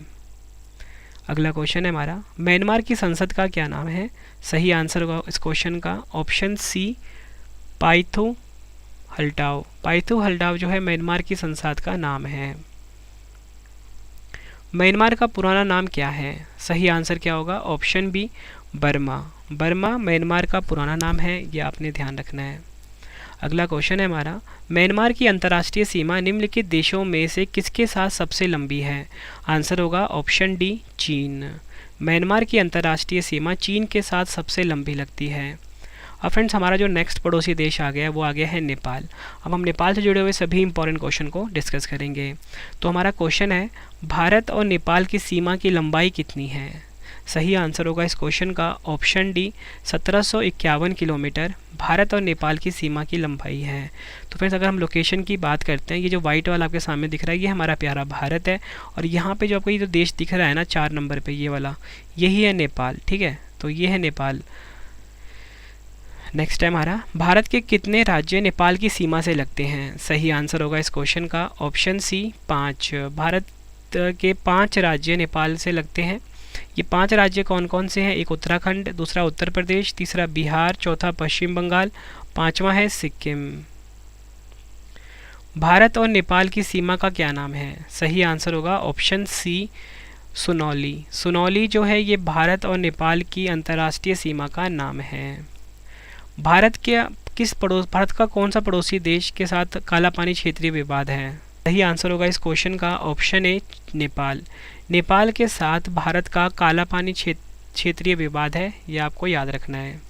अगला क्वेश्चन है हमारा, म्यांमार की संसद का क्या नाम है? सही आंसर होगा इस क्वेश्चन का ऑप्शन सी, पाइथू हल्टाओ। पाइथू हल्टाओ जो है म्यांमार की संसद का नाम है। म्यांमार का पुराना नाम क्या है? सही आंसर क्या होगा? Option B, Burma. Burma Myanmar का पुराना नाम है, ये आपने ध्यान रखना है। अगला क्वेश्चन है हमारा, म्यांमार की अंतर्राष्ट्रीय सीमा निम्नलिखित देशों में से किसके साथ सबसे लंबी है? आंसर होगा ऑप्शन डी, चीन। म्यांमार की अंतर्राष्ट्रीय सीमा चीन के साथ सबसे लंबी लगती है। अब फ्रेंड्स हमारा जो नेक्स्ट पड़ोसी देश आ गया वो आ गया है नेपाल। अब हम नेपाल से जुड़े हुए सभी इंपॉर्टेंट क्वेश्चन को डिस्कस करेंगे। तो हमारा क्वेश्चन है, भारत और नेपाल की सीमा की लंबाई कितनी है? सही आंसर होगा इस क्वेश्चन का ऑप्शन डी, 1751 किलोमीटर भारत और नेपाल की सीमा की लंबाई है। तो फ्रेंड्स अगर हम लोकेशन की बात करते हैं, ये जो वाइट वाला आपके सामने दिख रहा है ये हमारा प्यारा भारत है, और यहाँ पे जो आपको ये जो देश दिख रहा है ना 4 नंबर पे ये वाला, यही है नेपाल। ठीक है, तो ये है नेपाल। नेक्स्ट है हमारा, भारत के कितने राज्य नेपाल की सीमा से लगते हैं? सही आंसर होगा इस क्वेश्चन का ऑप्शन सी, 5। भारत के 5 राज्य नेपाल से लगते हैं। ये 5 राज्य कौन कौन से हैं? एक उत्तराखंड, दूसरा उत्तर प्रदेश, तीसरा बिहार, चौथा पश्चिम बंगाल, 5वां है सिक्किम। भारत और नेपाल की सीमा का क्या नाम है? सही आंसर होगा ऑप्शन सी, सुनौली। सुनौली जो है ये भारत और नेपाल की अंतर्राष्ट्रीय सीमा का नाम है। भारत का कौन सा पड़ोसी देश के साथ काला पानी क्षेत्रीय विवाद है? सही आंसर होगा इस क्वेश्चन का ऑप्शन ए, नेपाल। नेपाल के साथ भारत का काला पानी क्षेत्रीय विवाद है, ये आपको याद रखना है।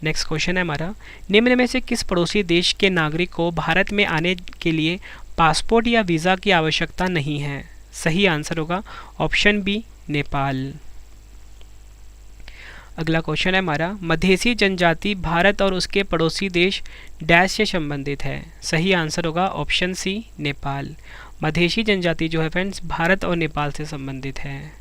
नेक्स्ट क्वेश्चन है हमारा, निम्न में से किस पड़ोसी देश के नागरिक को भारत में आने के लिए पासपोर्ट या वीज़ा की आवश्यकता नहीं है? सही आंसर होगा ऑप्शन बी, नेपाल। अगला क्वेश्चन है हमारा, मधेसी जनजाति भारत और उसके पड़ोसी देश डैश से संबंधित है? सही आंसर होगा ऑप्शन सी, नेपाल। मधेसी जनजाति जो है फ्रेंड्स भारत और नेपाल से संबंधित है।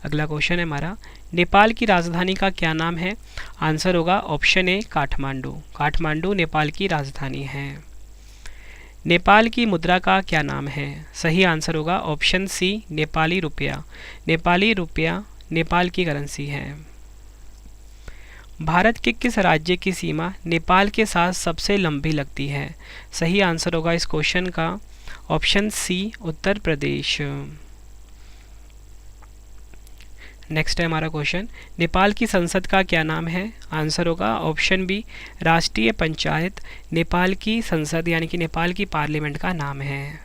अगला क्वेश्चन है हमारा, नेपाल की राजधानी का क्या नाम है? आंसर होगा ऑप्शन ए, काठमांडू। काठमांडू नेपाल की राजधानी है। नेपाल की मुद्रा का क्या नाम है? सही आंसर होगा ऑप्शन सी, नेपाली रुपया। नेपाली रुपया नेपाल की करेंसी है। भारत के किस राज्य की सीमा नेपाल के साथ सबसे लंबी लगती है? सही आंसर होगा इस क्वेश्चन का ऑप्शन सी, उत्तर प्रदेश। नेक्स्ट है हमारा क्वेश्चन, नेपाल की संसद का क्या नाम है? आंसर होगा ऑप्शन बी, राष्ट्रीय पंचायत। नेपाल की संसद यानी कि नेपाल की पार्लियामेंट का नाम है।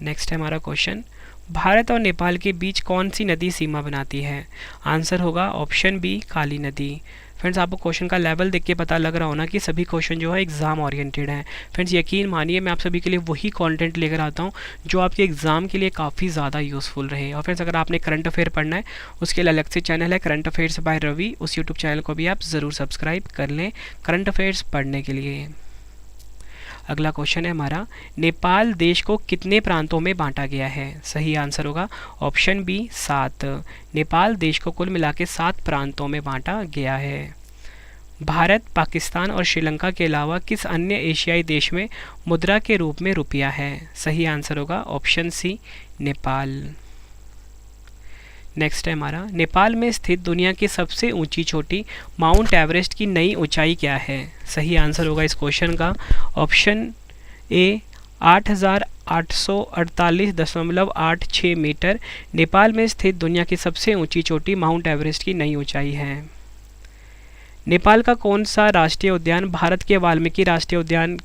नेक्स्ट है हमारा क्वेश्चन, भारत और नेपाल के बीच कौन सी नदी सीमा बनाती है? आंसर होगा ऑप्शन बी, काली नदी। फ्रेंड्स आपको क्वेश्चन का लेवल देख के पता लग रहा होना कि सभी क्वेश्चन जो है एग्ज़ाम ओरिएंटेड हैं। फ्रेंड्स यकीन मानिए मैं आप सभी के लिए वही कंटेंट लेकर आता हूँ जो आपके एग्ज़ाम के लिए काफ़ी ज़्यादा यूज़फुल रहे। और फ्रेंड्स अगर आपने करंट अफेयर पढ़ना है उसके लिए अलग से चैनल है करंट अफेयर्स बाय रवि, उस यूट्यूब चैनल को भी आप ज़रूर सब्सक्राइब कर लें करंट अफेयर्स पढ़ने के लिए। अगला क्वेश्चन है हमारा, नेपाल देश को कितने प्रांतों में बांटा गया है? सही आंसर होगा ऑप्शन बी, 7। नेपाल देश को कुल मिला के 7 प्रांतों में बांटा गया है। भारत, पाकिस्तान और श्रीलंका के अलावा किस अन्य एशियाई देश में मुद्रा के रूप में रुपया है? सही आंसर होगा ऑप्शन सी, नेपाल। नेक्स्ट है हमारा, नेपाल में स्थित दुनिया की सबसे ऊंची चोटी माउंट एवरेस्ट की नई ऊंचाई क्या है? सही आंसर होगा इस क्वेश्चन का ऑप्शन ए, 8,848.86 मीटर नेपाल में स्थित दुनिया की सबसे ऊंची चोटी माउंट एवरेस्ट की नई ऊंचाई है। नेपाल का कौन सा राष्ट्रीय उद्यान भारत के वाल्मीकि राष्ट्रीय उद्यान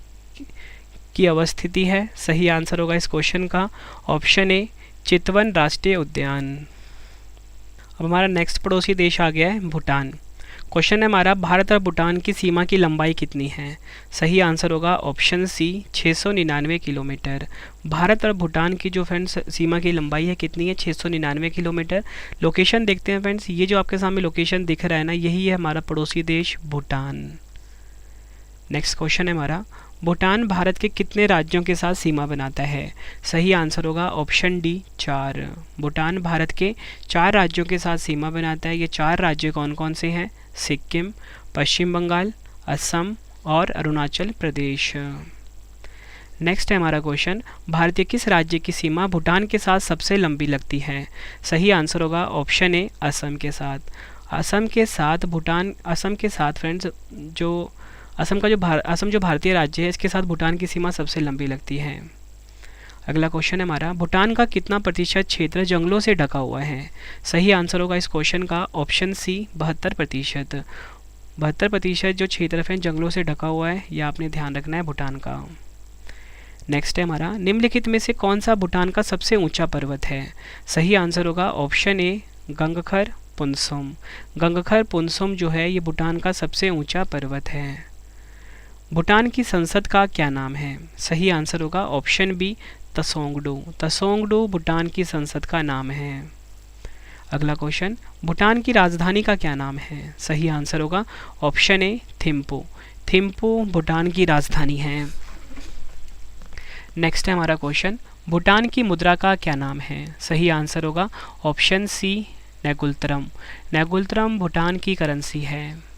की अवस्थिति है? सही आंसर होगा इस क्वेश्चन का ऑप्शन ए, चितवन राष्ट्रीय उद्यान। अब हमारा नेक्स्ट पड़ोसी देश आ गया है भूटान। क्वेश्चन है हमारा, भारत और भूटान की सीमा की लंबाई कितनी है? सही आंसर होगा ऑप्शन सी, 699 किलोमीटर। भारत और भूटान की जो फ्रेंड्स सीमा की लंबाई है कितनी है? 699 किलोमीटर। लोकेशन देखते हैं फ्रेंड्स, ये जो आपके सामने लोकेशन दिख रहा है ना, यही है हमारा पड़ोसी देश भूटान। नेक्स्ट क्वेश्चन है हमारा, भूटान भारत के कितने राज्यों के साथ सीमा बनाता है? सही आंसर होगा ऑप्शन डी, 4। भूटान भारत के 4 राज्यों के साथ सीमा बनाता है। ये 4 राज्य कौन कौन से हैं? सिक्किम, पश्चिम बंगाल, असम और अरुणाचल प्रदेश। नेक्स्ट है हमारा क्वेश्चन, भारतीय किस राज्य की सीमा भूटान के साथ सबसे लंबी लगती है? सही आंसर होगा ऑप्शन ए, असम के साथ। असम के साथ भूटान, असम के साथ फ्रेंड्स जो असम जो भारतीय राज्य है, इसके साथ भूटान की सीमा सबसे लंबी लगती है। अगला क्वेश्चन है हमारा, भूटान का कितना प्रतिशत क्षेत्र जंगलों से ढका हुआ है? सही आंसर होगा इस क्वेश्चन का ऑप्शन सी, 72%। 72% जो क्षेत्र है जंगलों से ढका हुआ है, यह आपने ध्यान रखना है भूटान का। नेक्स्ट है हमारा, निम्नलिखित में से कौन सा भूटान का सबसे ऊंचा पर्वत है? सही आंसर होगा ऑप्शन ए, गंगखर पुनसुम। गंगखर पुनसुम जो है ये भूटान का सबसे ऊंचा पर्वत है। भूटान की संसद का क्या नाम है? सही आंसर होगा ऑप्शन बी, तसोंगडू। तसोंगडू भूटान की संसद का नाम है। अगला क्वेश्चन, भूटान की राजधानी का क्या नाम है? सही आंसर होगा ऑप्शन ए, थिम्पू। थिम्पू भूटान की राजधानी है। नेक्स्ट है हमारा क्वेश्चन, भूटान की मुद्रा का क्या नाम है? सही आंसर होगा ऑप्शन सी, नेगुलतरम। नेगुलतरम भूटान की करेंसी है।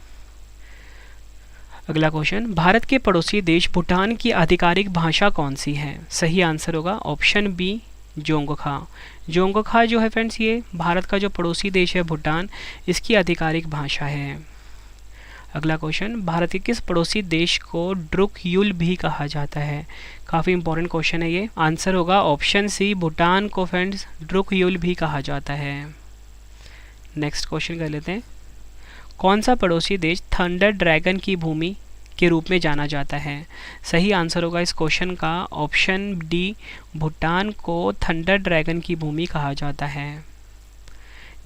अगला क्वेश्चन, भारत के पड़ोसी देश भूटान की आधिकारिक भाषा कौन सी है? सही आंसर होगा ऑप्शन बी, जोंगखा। जोंगखा जो है फ्रेंड्स ये भारत का जो पड़ोसी देश है भूटान, इसकी आधिकारिक भाषा है। अगला क्वेश्चन, भारत के किस पड़ोसी देश को ड्रुक युल भी कहा जाता है? काफ़ी इंपॉर्टेंट क्वेश्चन है ये। आंसर होगा ऑप्शन सी, भूटान को फ्रेंड्स ड्रुक युल भी कहा जाता है। नेक्स्ट क्वेश्चन कर लेते हैं, कौन सा पड़ोसी देश थंडर ड्रैगन की भूमि के रूप में जाना जाता है? सही आंसर होगा इस क्वेश्चन का ऑप्शन डी, भूटान को थंडर ड्रैगन की भूमि कहा जाता है।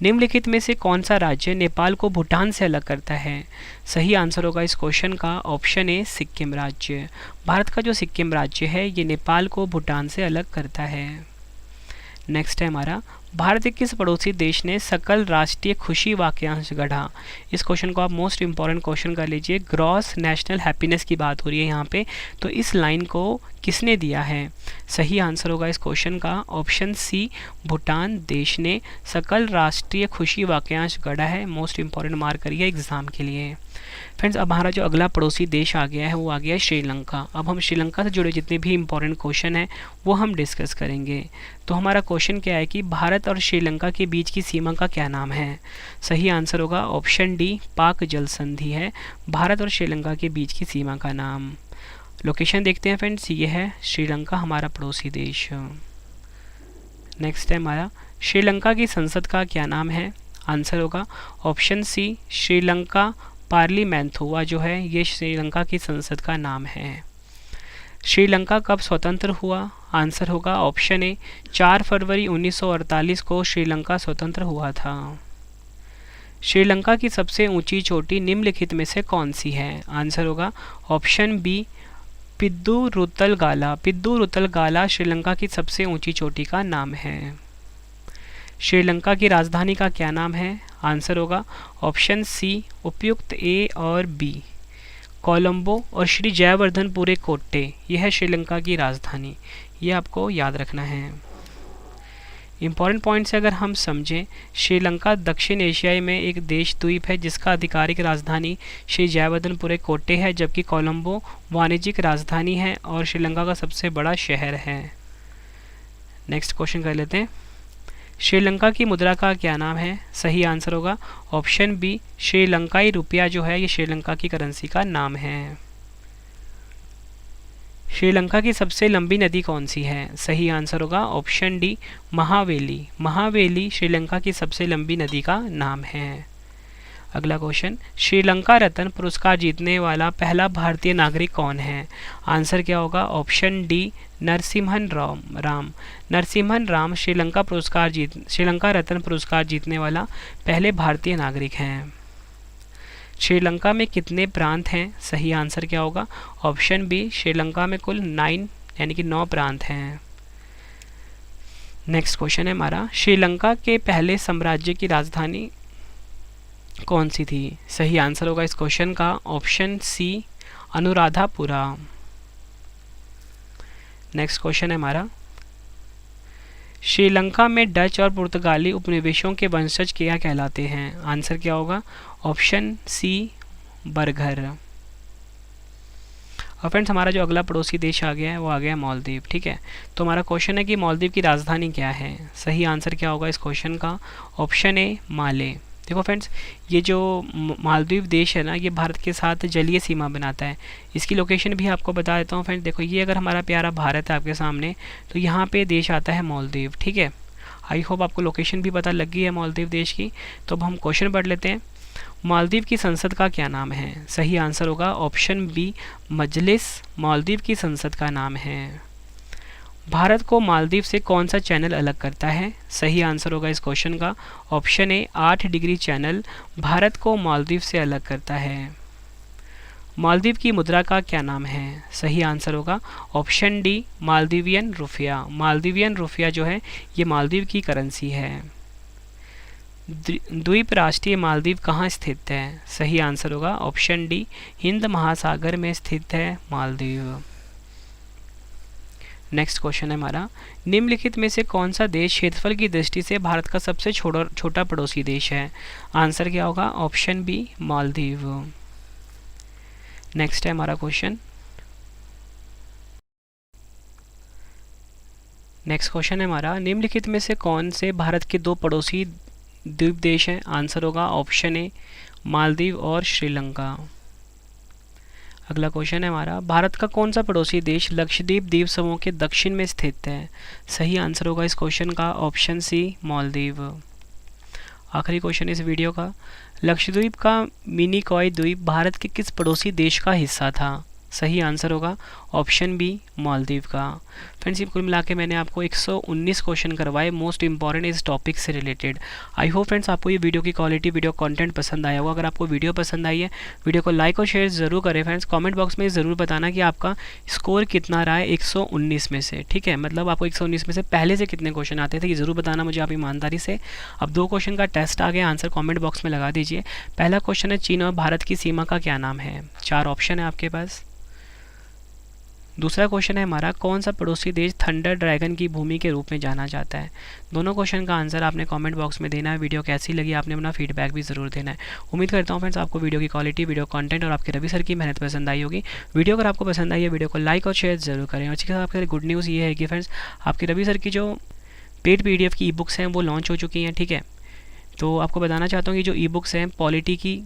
निम्नलिखित में से कौन सा राज्य नेपाल को भूटान से अलग करता है? सही आंसर होगा इस क्वेश्चन का ऑप्शन ए, सिक्किम राज्य। भारत का जो सिक्किम राज्य है ये नेपाल को भूटान से अलग करता है। नेक्स्ट है हमारा, भारत के किस पड़ोसी देश ने सकल राष्ट्रीय खुशी वाक्यांश गढ़ा? इस क्वेश्चन को आप मोस्ट इंपॉर्टेंट क्वेश्चन कर लीजिए। ग्रॉस नेशनल हैप्पीनेस की बात हो रही है यहाँ पे, तो इस लाइन को किसने दिया है? सही आंसर होगा इस क्वेश्चन का ऑप्शन सी, भूटान देश ने सकल राष्ट्रीय खुशी वाक्यांश गढ़ा है। मोस्ट इंपॉर्टेंट मार्क करिए एग्जाम के लिए। फ्रेंड्स अब हमारा जो अगला पड़ोसी देश आ गया है वो आ गया है श्रीलंका। अब हम श्रीलंका से जुड़े जितने भी इंपॉर्टेंट क्वेश्चन हैं वो हम डिस्कस करेंगे। तो हमारा क्वेश्चन क्या है कि भारत और श्रीलंका के बीच की सीमा का क्या नाम है? सही आंसर होगा ऑप्शन डी, पाक जल संधि है भारत और श्रीलंका के बीच की सीमा का नाम। लोकेशन देखते हैं फ्रेंड्स, ये है श्रीलंका हमारा पड़ोसी देश। नेक्स्ट है हमारा, श्रीलंका की संसद का क्या नाम है? आंसर होगा ऑप्शन सी, श्रीलंका पार्लिमेंथुआ जो है ये श्रीलंका की संसद का नाम है। श्रीलंका कब स्वतंत्र हुआ? आंसर होगा ऑप्शन ए, 4 फरवरी 1948 को श्रीलंका स्वतंत्र हुआ था। श्रीलंका की सबसे ऊंची चोटी निम्नलिखित में से कौन सी है? आंसर होगा ऑप्शन बी, पिद्दू गाला। पिद्दू गाला श्रीलंका की सबसे ऊंची चोटी का नाम है। श्रीलंका की राजधानी का क्या नाम है? आंसर होगा ऑप्शन सी, उपयुक्त ए और बी, कोलंबो और श्री जयवर्धनपुरे कोट्टे, यह है श्रीलंका की राजधानी। ये आपको याद रखना है। इम्पॉर्टेंट पॉइंट्स अगर हम समझें, श्रीलंका दक्षिण एशियाई में एक देश द्वीप है जिसका आधिकारिक राजधानी श्री जयवर्धनपुरे कोट्टे है, जबकि कोलंबो वाणिज्यिक राजधानी है और श्रीलंका का सबसे बड़ा शहर है। नेक्स्ट क्वेश्चन कर लेते हैं, श्रीलंका की मुद्रा का क्या नाम है? सही आंसर होगा ऑप्शन बी, श्रीलंकाई रुपया जो है ये श्रीलंका की करेंसी का नाम है। श्रीलंका की सबसे लंबी नदी कौन सी है? सही आंसर होगा ऑप्शन डी, महावेली। महावेली श्रीलंका की सबसे लंबी नदी का नाम है। अगला क्वेश्चन, श्रीलंका रत्न पुरस्कार जीतने वाला पहला भारतीय नागरिक कौन है? आंसर क्या होगा ऑप्शन डी, नरसिम्हन राम। नरसिम्हन राम श्रीलंका रत्न पुरस्कार जीतने वाला पहले भारतीय नागरिक हैं। श्रीलंका में कितने प्रांत हैं? सही आंसर क्या होगा ऑप्शन बी, श्रीलंका में कुल 9 यानी कि 9 प्रांत हैं। नेक्स्ट क्वेश्चन है हमारा, श्रीलंका के पहले साम्राज्य की राजधानी कौन सी थी? सही आंसर होगा इस क्वेश्चन का option C, Anuradhapura. Next question है हमारा, श्रीलंका में डच और पुर्तगाली उपनिवेशों के वंशज क्या कहलाते हैं? आंसर क्या होगा ऑप्शन सी, बर्गर। और फ्रेंड्स हमारा जो अगला पड़ोसी देश आ गया है वो आ गया है मालदीव। ठीक है, तो हमारा क्वेश्चन है कि मालदीव की राजधानी क्या है। सही आंसर क्या होगा इस क्वेश्चन का? ऑप्शन ए माले। देखो फ्रेंड्स, ये जो मालदीव देश है ना, ये भारत के साथ जलीय सीमा बनाता है। इसकी लोकेशन भी आपको बता देता हूँ फ्रेंड्स। देखो, ये अगर हमारा प्यारा भारत है आपके सामने, तो यहाँ पे देश आता है मालदीव। ठीक है, आई होप आपको लोकेशन भी पता लग गई है मालदीव देश की। तो अब हम क्वेश्चन पढ़ लेते हैं। मालदीव की संसद का क्या नाम है? सही आंसर होगा ऑप्शन बी मजलिस। मालदीव की संसद का नाम है। भारत को मालदीव से कौन सा चैनल अलग करता है? सही आंसर होगा इस क्वेश्चन का ऑप्शन ए 8 डिग्री चैनल भारत को मालदीव से अलग करता है। मालदीव की मुद्रा का क्या नाम है? सही आंसर होगा ऑप्शन डी मालदीवियन रुपया। मालदीवियन रुपया जो है ये मालदीव की करेंसी है। द्वीप राष्ट्रीय मालदीव कहाँ स्थित है? सही आंसर होगा ऑप्शन डी हिंद महासागर में स्थित है मालदीव। नेक्स्ट क्वेश्चन है हमारा, निम्नलिखित में से कौन सा देश क्षेत्रफल की दृष्टि से भारत का सबसे छोटा पड़ोसी देश है? आंसर क्या होगा? Option B Maldives. नेक्स्ट है हमारा क्वेश्चन। नेक्स्ट क्वेश्चन है हमारा, निम्नलिखित में से कौन से भारत के दो पड़ोसी द्वीप देश हैं? आंसर होगा ऑप्शन ए मालदीव और श्रीलंका। अगला क्वेश्चन है हमारा, भारत का कौन सा पड़ोसी देश लक्षद्वीप द्वीप समूह के दक्षिण में स्थित है? सही आंसर होगा इस क्वेश्चन का ऑप्शन सी मालदीव। आखिरी क्वेश्चन इस वीडियो का, लक्षद्वीप का मिनिकॉय द्वीप भारत के किस पड़ोसी देश का हिस्सा था? सही आंसर होगा ऑप्शन बी मालदीव का। फ्रेंड्स, कुल मिला के मैंने आपको 119 क्वेश्चन करवाए मोस्ट इंपॉर्टेंट इस टॉपिक से रिलेटेड। आई होप फ्रेंड्स आपको ये वीडियो की क्वालिटी, वीडियो कंटेंट पसंद आया होगा। अगर आपको वीडियो पसंद आई है, वीडियो को लाइक और शेयर ज़रूर करें फ्रेंड्स। कमेंट बॉक्स में ज़रूर बताना कि आपका स्कोर कितना रहा है 119 में से। ठीक है, मतलब आपको 119 में से पहले से कितने क्वेश्चन आते थे ये ज़रूर बताना मुझे आप ईमानदारी से। अब 2 क्वेश्चन का टेस्ट आ गया, आंसर कॉमेंट बॉक्स में लगा दीजिए। पहला क्वेश्चन है, चीन और भारत की सीमा का क्या नाम है? 4 ऑप्शन है आपके पास। दूसरा क्वेश्चन है हमारा, कौन सा पड़ोसी देश थंडर ड्रैगन की भूमि के रूप में जाना जाता है? दोनों क्वेश्चन का आंसर आपने कमेंट बॉक्स में देना है। वीडियो कैसी लगी आपने अपना फीडबैक भी ज़रूर देना है। उम्मीद करता हूँ फ्रेंड्स आपको वीडियो की क्वालिटी, वीडियो कंटेंट और आपके रवि सर की मेहनत पसंद आई होगी। वीडियो अगर आपको पसंद आई है, वीडियो को लाइक और शेयर ज़रूर करें। और इसके साथ आपके गुड न्यूज़ ये है कि फ्रेंड्स आपके रवि सर की जो पेड PDF की ई-बुक्स हैं वो लॉन्च हो चुकी हैं। ठीक है, तो आपको बताना चाहता हूँ कि जो ई-बुक्स हैं पॉलिटी की,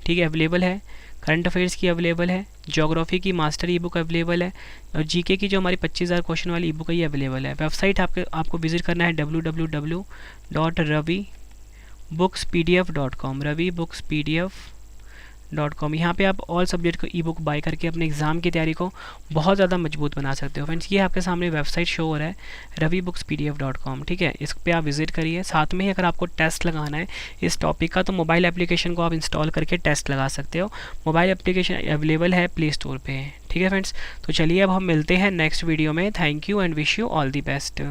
ठीक है, अवेलेबल है, करंट अफेयर्स की अवेलेबल है, ज्योग्राफी की मास्टर ई बुक अवेलेबल है, और जीके की जो हमारी 25,000 क्वेश्चन वाली ई बुक है ये अवेलेबल है। वेबसाइट आपको विजिट करना है www.ravibookspdf.com, ravibookspdf.com। यहाँ पे आप ऑल सब्जेक्ट को ई बुक बाय करके अपने एग्ज़ाम की तैयारी को बहुत ज़्यादा मजबूत बना सकते हो। फ्रेंड्स, ये आपके सामने वेबसाइट शो हो रहा है ravibookspdf.com। ठीक है, इस पे आप विजिट करिए। साथ में ही अगर आपको टेस्ट लगाना है इस टॉपिक का, तो मोबाइल एप्लीकेशन को आप इंस्टॉल करके टेस्ट लगा सकते हो। मोबाइल एप्लीकेशन अवेलेबल है प्ले स्टोर पे। ठीक है फ्रेंड्स, तो चलिए अब हम मिलते हैं नेक्स्ट वीडियो में। Thank you and wish you all the best.